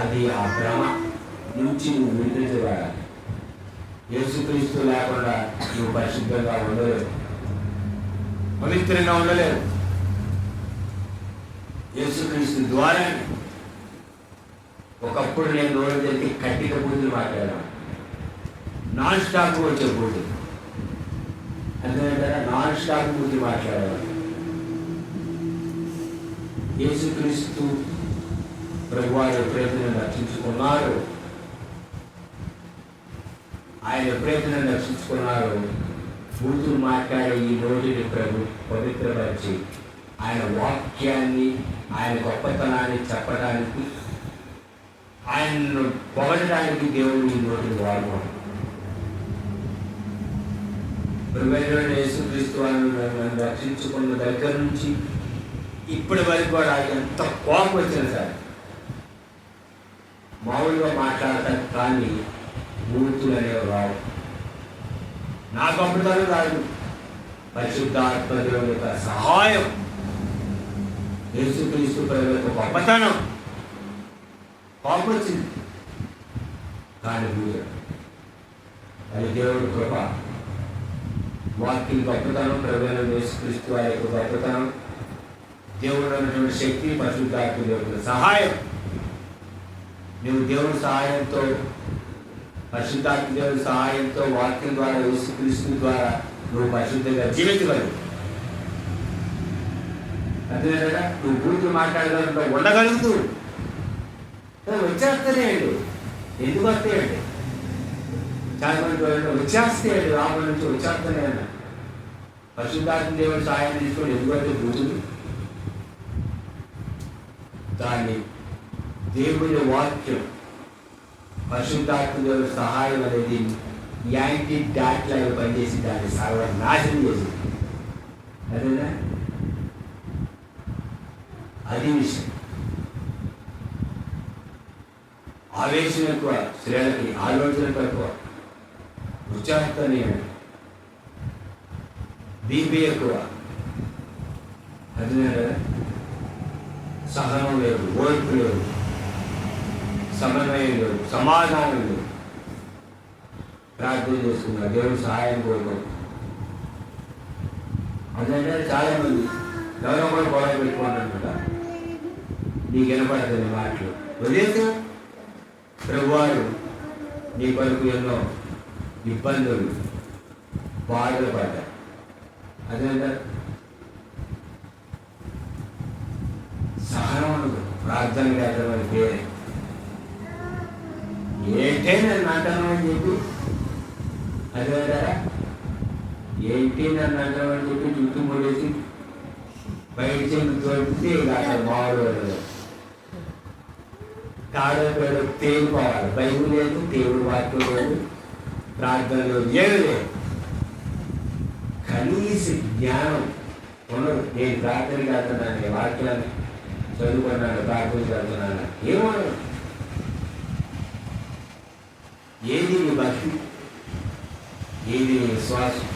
అది ఆ భ్రమ నుంచి నువ్వు విడిపించబడాలి. యేసుక్రీస్తు లేకుండా నువ్వు పరిశుద్ధంగా ఉండలేవు, పవిత్రంగా ఉండలేవు. యేసుక్రీస్తు ద్వారా. ఒకప్పుడు నేను నోరు తెరిచి కట్టిక బూతులు మాట్లాడాను, నాన్ స్టాప్ వచ్చే బూతులు, అందుకంటే నాన్ స్టాప్ బూతులు మాట్లాడాను. యేసుక్రీస్తు ప్రభువారు ఎప్పుడైతే నన్ను రక్షించుకున్నారు, ఆయన ఎప్పుడైతే నన్ను రక్షించుకున్నారో బూతులు మాట్లాడే ఈ నోటిని ప్రభు పవిత్రపరిచి ఆయన వాక్యాన్ని, ఆయన గొప్పతనాన్ని చెప్పడానికి, ఆయనను పొగడడానికి దేవుడు ఈ నోటిని వాడుకోండి. ప్రభువైన యేసుక్రీస్తు నన్ను రక్షించుకున్న దగ్గర నుంచి ఇప్పటి వరకు కూడా ఎంత కోపం వచ్చినా సరే మామూలుగా మాట్లాడతాను, కానీ మూర్తులు అనేవి రావు. నా గొప్పతనం రాదు, పరిశుద్ధాత్మ దేవుని యొక్క సహాయం, యేసుక్రీస్తు ప్రభు యొక్క గొప్పతనం. కోపం వచ్చింది కానీ అది దేవుడి కృప. వాక్యం గొప్పతనం, ప్రభువైన యేసుక్రీస్తు వారి యొక్క గొప్పతనం, దేవుడు ఉన్నటువంటి శక్తి, పరిశుద్ధాత్మ దేవుని సహాయం. నువ్వు దేవుడి సహాయంతో, పరిశుద్ధాత్మ దేవుని సహాయంతో, వాక్యం ద్వారా, యేసుక్రీస్తు ద్వారా నువ్వు పరిశుద్ధంగా జీవించగలవు. అర్థమేనా? నువ్వు పూర్తి మాట్లాడగలుగుతూ ఉండగలుగుతూ వచ్చేస్తూనే అండి. ఎందుకు వస్తాయండి? చాలా మంది వచ్చేస్తాయండి, రాముల నుంచి వచ్చేస్తూనే అన్న. పరిశుద్ధాత్మ దేవుని సహాయం తీసుకొని ఎందుకంటే బూతులు దాన్ని దేవుని వాక్యం, పరిశుద్ధాత్మ దేవుని సహాయం అనేది యాంటీ డాట్ లాగా పనిచేసి దాన్ని సర్వనాశనం చేసింది. అదేనా? అది విషయం. ఆవేశం ఎక్కువ, స్త్రీలకి ఆలోచన తక్కువ, ఉచ్చారణీయం, బీపీ ఎక్కువ. అదే కదా? సహనం లేదు, ఓర్పు లేదు, సమన్వయం లేదు, సమాధానం లేదు. ప్రార్థన చేసుకున్నా దేవుడు సహాయం కోరుకోరు. అదంటే చాలా మంది ఎవరో కూడా గొడవ పెట్టుకోండి, నీకు వినపడుతుంది మాటలు. వదిలేసి ప్రభువారు నీ కొరకు ఎన్నో ఇబ్బందులు, బాధలు పడ్డారు. అదేంటే సహనం, ప్రార్థన చేద్దామని పేరే ఏంటే నన్ను అంటాను అని చెప్పి, అదే ఏంటి నన్ను అంటాను అని చెప్పి చుట్టూ మూడేసి బయట చెంది తోడితే అక్కడ మామూలు కాడపేడు తేలిపోవాలి. బైబుల్ లేదు, దేవుడు వాక్యం లేదు, ప్రార్థన లేదు, ఏమి లేదు. కనీస జ్ఞానం ఉండదు. నేను ప్రార్థన చేస్తున్నాను, వాక్యాన్ని చదువుకున్నాను, ప్రార్థన చేస్తున్నాను, ఏమన్నా ఏది నీ భక్తి, ఏది నీ విశ్వాసం?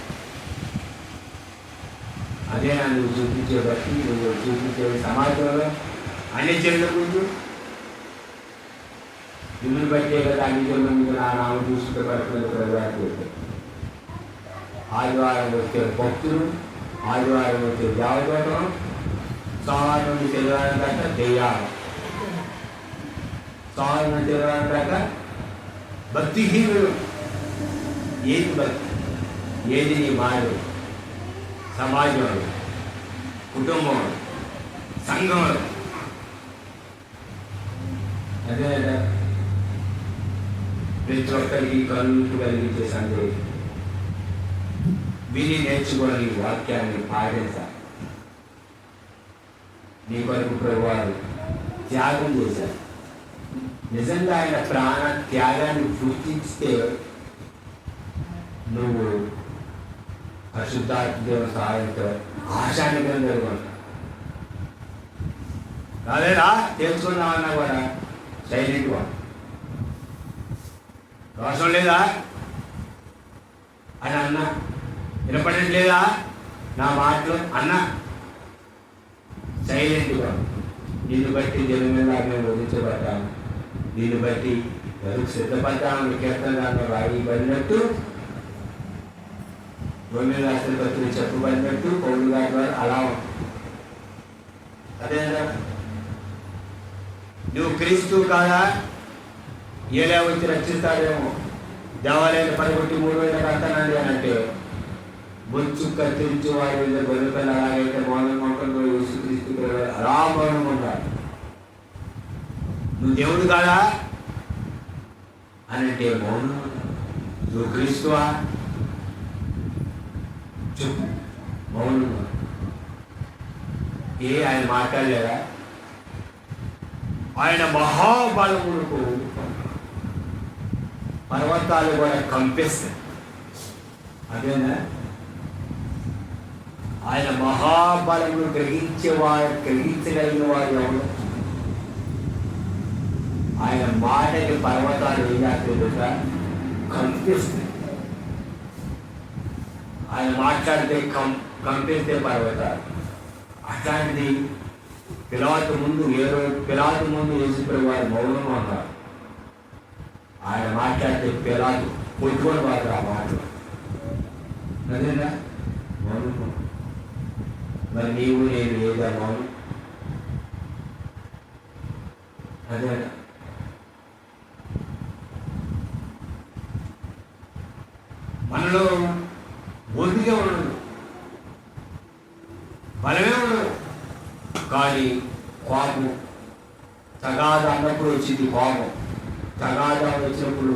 అదే నువ్వు చూపించే భక్తి, నువ్వు చూపించే సమాజంలో అన్ని చెట్ల గురించి నిన్ను బట్టే కదా అన్ని చెట్ల ముందు నా నామం చూసుకుంటే పడుతుంది. ప్రభుత్వం ఆదివారం వచ్చే భక్తులు, ఆదివారం వచ్చే దేవదూతం, సోమవారం నుండి శనివారం దాకా దెయ్యాలు, సోమవారం నుండి శనివారం దాకా భక్తిహీనులు. ఏది భక్తి? ఏది నీ మారు? సమాజంలో, కుటుంబంలో, సంఘంలో. అదే ప్రతి ఒక్కరికి కళ్ళు కలిగించే సందేశం విని నేర్చుకొని వాక్యాన్ని పాటించాలి. నీ కొరకు ప్రభువారు త్యాగం చేశారు. నిజంగా ఆయన ప్రాణ త్యాగాన్ని గుర్తిస్తే నువ్వు పరిశుద్ధాత్మ దేవుని సహాయంతో ఆశానికంగా జరుగుతావు. రాలేదా తెలుసుకున్నామన్నా కూడా సైలెంట్గా, దోషం లేదా అని అన్న, వినపడట్లేదా నా మాటలు అన్న, సైలెంట్గా. నిన్ను బట్టి జనం మీద మేము వదిలించబడ్డాము, నిన్ను బట్టి ఎవరికి సిద్ధపడ్డాము. కీర్తనలో రాయబడినట్టు, రోమిల రాసిన పత్రికలో చెప్పబడినట్టు పౌలు గారి ద్వారా అలా అదేనా? నువ్వు క్రీస్తు కాదా? ఏలే వచ్చి రక్షిస్తాడేమో, దేవాలయాన్ని పడగొట్టి 3,000 కడతానండి అని అంటే, బొచ్చు కత్తిరించి వారి మీద గొర్రెపిల్ల అలాగైతే మౌనం మొక్కలు యేసుక్రీస్తు అలా మౌనం ఉండాలి. నువ్వు దేవుడు కాదా అని అంటే మౌనం. నువ్వు క్రీస్తువా చెప్పు, మౌనం. ఆయన మాట్లాడలేదా? ఆయన మహాబలములకు పర్వతాలు కూడా కంపిస్తాయి. అదేనా? ఆయన మహాబలమును గ్రహించగలిగిన వారు ఎవరు? ఆయన మాటకి పర్వతాలు ఏం చేస్తాయి? కంపిస్తాయి. ఆయన మాట్లాడితే కంపిస్తే పర్వతాలు. అట్లాంటిది పిలాతు ముందు యేసుప్రభు వారు మౌనం అన్నారు. ఆయన మాట్లాడితే పిలాతు పొద్దుకొని వారు ఆ మాటలు. అదేనా మౌనం? మరి నీవు నేను లేదా మౌనం? అదేనా? మనలో బొద్దుగా ఉండదు, బలమే ఉండదు, కానీ కోపం తగాద అన్నప్పుడు వచ్చింది కోపం, తగాద వచ్చినప్పుడు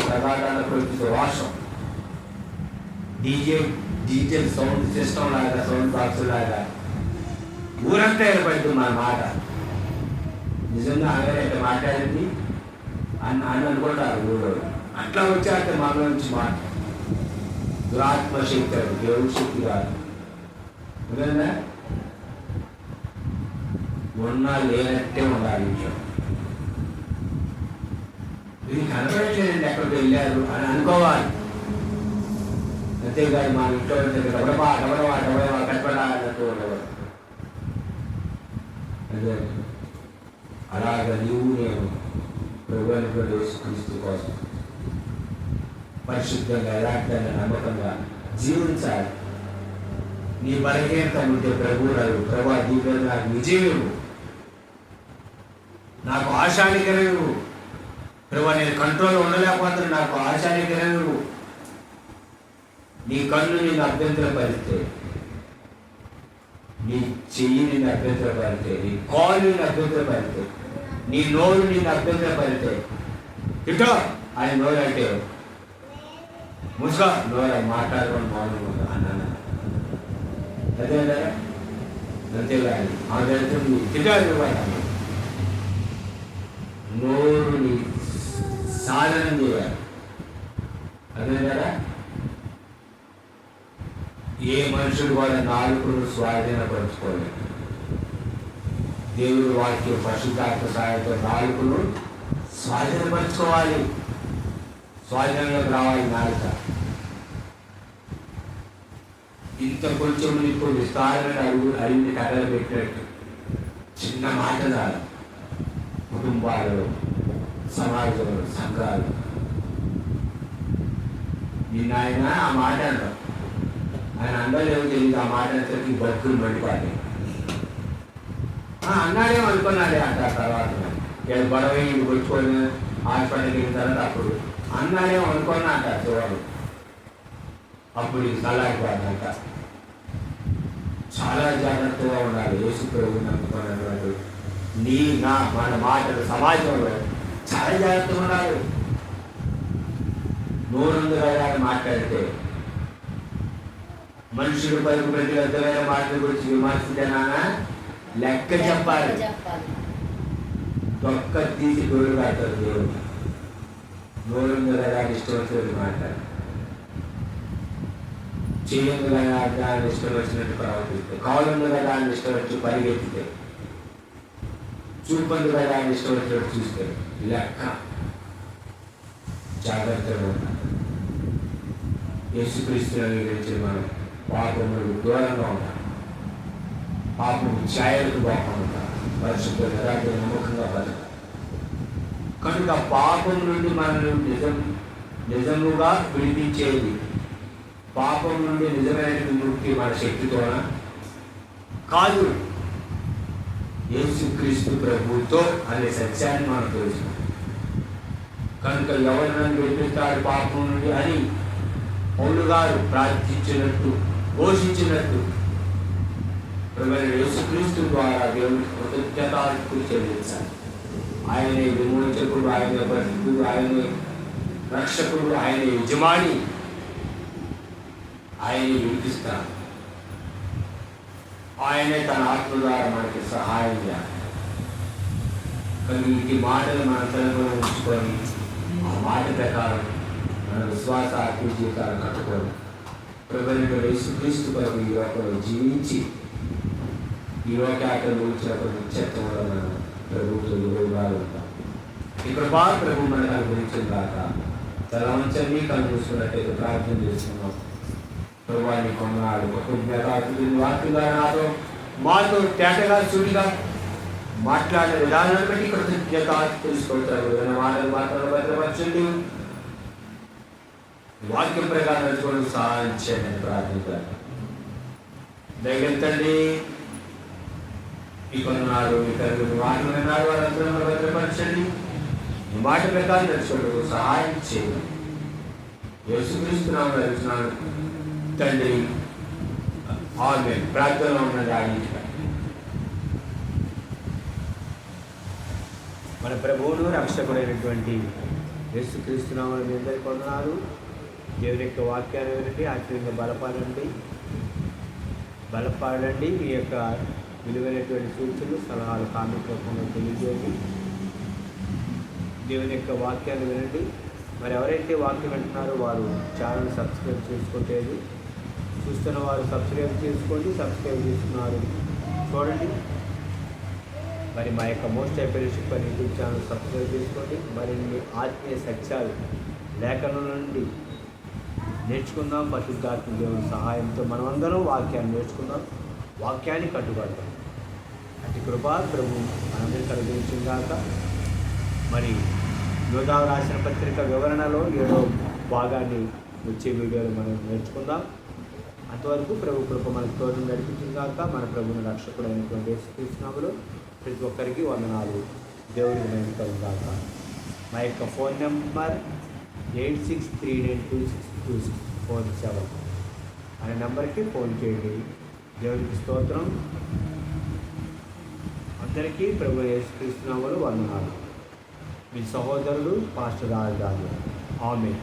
వచ్చింది రోషం. డీజే సౌండ్ సిస్టమ్ లాగా, సౌండ్ బాక్స్ లాగా ఊరంతా ఏర్పడుతుంది మన మాట. నిజంగా ఆయన ఎట్లా మాట్లాడింది అని అనుకుంటారు ఊళ్ళో. అట్లా వచ్చాక మన నుంచి మాట దురాత్మ శక్తి, దేవుడి శక్తి కాదు. ఎందుకంటే ఉన్నా లేనట్టే ఉండాలి విషయం. ఇది కనపడట్లేదండి, ఎక్కడికి వెళ్ళారు అని అనుకోవాలి. అంతేగాని మా ఇంట్లో డబడబా కనపడా అన్నట్టు ఉండేవారు. అదే అలాగ నీవు నేను ప్రభుత్వ యేసుక్రీస్తు కోసం పరిశుద్ధంగా యథార్థంగా నమ్మకంగా జీవించాలి. నీ బలహీనత ఉంటే ప్రభు దీని నాకు విజయం, నాకు ఆశానికరవు ప్రభు, నేను కంట్రోల్ ఉండలేకపోతున్నాను, నాకు ఆశానికరవు. నీ కన్ను నిన్ను అభ్యంతరపరిస్తే, నీ చెయ్యి నిన్ను అభ్యంతరపరితే, నీ కాలు నిన్ను అభ్యంతరపరితే, నీ నోరు నిన్ను అభ్యంతరపరితే ఇటో ఆయన నోరు అంటే ముసుగా నోరు మాట్లాడుకొని మౌనంగా అన్నాను. అదే కదా, అంతేగాని ఆమె తిట్టారు నోరుని సాధనం చేయాలి. అదే కదా, ఏ మనుషుడు కూడా నాలుగును స్వాధీనపరచుకోలేదు. దేవుడు వాక్యం పరిశుద్ధాత్మ సహాయంతో నాలుగును స్వాధీనపరచుకోవాలి. స్వాధీనంలోకి రావాలి నాలుక. ఇంత కొంచెం ఇప్పుడు విస్తారమైన అడిగిన కథలు పెట్టినట్టు చిన్న మాట చాలు. కుటుంబాలలో, సమాజంలో, సంఘాలు నిన్న ఆయన ఆ మాట అంటాం. ఆయన అందరూ తెలియదు ఆ మాట అంతకి బతుకులు మండిపాలి. అన్నాడేమో అనుకున్నాడే అంటారు. తర్వాత గొడవ కొట్టుకొని హాస్పిటల్కి వెళ్ళిన తర్వాత అప్పుడు అన్నాడేమో అనుకున్నా అంటారు చివరు. అప్పుడు ఇది చల్లారిపోతుందంట. చాలా జాగ్రత్తగా ఉండాలి. యేసు ప్రభు నమ్ముకున్నటువంటి మన మాటలు సమాజంలో చాలా జాగ్రత్తగా ఉండాలి. నోరుంది కదా అని మాట్లాడితే మనుషులు పైకి ప్రతి అర్థమైన మాటల గురించి విమర్శించానా లెక్క చెప్పాలి. ఒక్క తీసి గోడు కాడతారు దేవుడు. నోరుంది కదా ఇష్టం వచ్చినట్టు మాట్లాడు, చేయందు కదా దాన్ని ఇష్టం వచ్చినట్టు ప్రవర్తిస్తే, కాలుంది కదా అని ఇష్టం వచ్చి పరిగెత్తితే, చూపంది కదా అని ఇష్టం వచ్చినట్టు చూస్తే లెక్క. జాగ్రత్తగా ఉండాలి. యేసుక్రీస్తుని గురించి మనం పాపములకు దూరంగా ఉండాలి. పాపము ఛాయలకు పోకుండా పరిశుద్ధ నమ్మకంగా బతకాలి. కనుక పాపం నుండి మనల్ని నిజముగా విడిపించేది, పాపం నుండి నిజమైన విముక్తి మన శక్తితోన కాదు, యేసుక్రీస్తు ప్రభుతో అనే సత్యాన్ని మనం తెలుసు. కనుక ఎవరు నన్ను విడిపిస్తాడు పాపం నుండి అని పౌలు గారు ప్రార్థించినట్టు, ఘోషించినట్టు యేసుక్రీస్తు ద్వారా దేవుడికి కృతజ్ఞతలు చెల్లించాలి. ఆయనే విమోచకుడు, ఆయన పరిశుద్ధుడు, ఆయనే రక్షకుడు, ఆయన యజమాని, ఆయనే విడిపిస్తాడు. ఆయనే తన ఆత్మ ద్వారా మనకి సహాయం చేయాలి. కానీ ఈ మాటలు మన తలలో ఉంచుకొని ఆ మాట ప్రకారం మన విశ్వాస ఆత్మ జీవితాలు కట్టుకొని ప్రభువైన యేసుక్రీస్తు కొరకు ఈ లోకంలో జీవించి ఈ లోకాన్ని ఊడ్చినప్పుడు నిత్యత్వంలో మనం ప్రభుత్వం ఉంటాం. ఈ కృపా ప్రభు మనకు అనుభవించిన దాకా చాలా మంచి కళ్ళు చూసుకున్నట్టయితే ప్రార్థన చేస్తున్నాం. ప్రభువాన్ని కొన్నాడు వాక్యంగా నాతో మాతో తేటగా సూటిగా మాట్లాడే విధానాన్ని బట్టి కృతజ్ఞత తెలుసుకుంటారు. మాటలు మాత్రం భద్రపరచండి, వాక్యం ప్రకారం నడుచుకోవడం సహాయం చేయండి ప్రార్థించాలి. దయగెత్తండి. ఈ కొన్నాడు ఇతరులు మాటలు విన్నారు వారందరూ భద్రపరచండి, ఈ మాట ప్రకారం నడుచుకోవడం సహాయం చేయండి. యేసుక్రీస్తు నామములో అడుగుతున్నాను తండ్రి, ఆమేన్. ప్రార్థనలో ఉన్నది ఆగించ. మన ప్రభువును రక్షకుడైనటువంటి యేసుక్రీస్తు నామములో మీ అందరికీ వందనాలు. దేవుని యొక్క వాక్యాన్ని వినండి, ఆత్మీయంగా బలపడండి. మీ యొక్క విలువైనటువంటి సూచనలు సలహాలు కామెంట్ రూపంలో తెలియజేయండి. దేవుని యొక్క వాక్యాన్ని వినండి. మరి ఎవరైతే వాక్యం వింటున్నారో వారు ఛానల్ సబ్స్క్రైబ్ చేసుకోలేదు. చూస్తున్న వారు సబ్స్క్రైబ్ చేసుకోండి. సబ్స్క్రైబ్ చేస్తున్నారు చూడండి. మరి మా యొక్క మోస్ట్ ఐపరిషిప్ అని యూట్యూబ్ ఛానల్ సబ్స్క్రైబ్ చేసుకోండి. మరిన్ని ఆత్మీయ సత్యాలు లేఖనం నుండి నేర్చుకుందాం. పరిశుద్ధాత్మ దేవుని సహాయంతో మనమందరం వాక్యాన్ని నేర్చుకుందాం, వాక్యాన్ని కట్టుబడతాం. అతి కృపా ప్రభు మనందరికీ అనుగ్రహించుగాక. మరి యోధా రాసిన పత్రిక వివరణలో 7వ భాగాన్ని వచ్చే వీడియోలో మనం నేర్చుకుందాం. అంతవరకు ప్రభు కృప మనకు తోడు నడిపించుగాక. మన ప్రభుని రక్షకుడైనటువంటి యేసుక్రీస్తు నామములో ప్రతి ఒక్కరికి వందనాలు. దేవుడికి నైపుగాక. మా యొక్క ఫోన్ నెంబర్ 8639262647 అనే నెంబర్కి ఫోన్ చేయండి. దేవునికి స్తోత్రం. అందరికీ ప్రభు యేసుక్రీస్తు నామములో వందనాలు. మీ సహోదరుడు పాస్టర్ రాజు. ఆమేన్.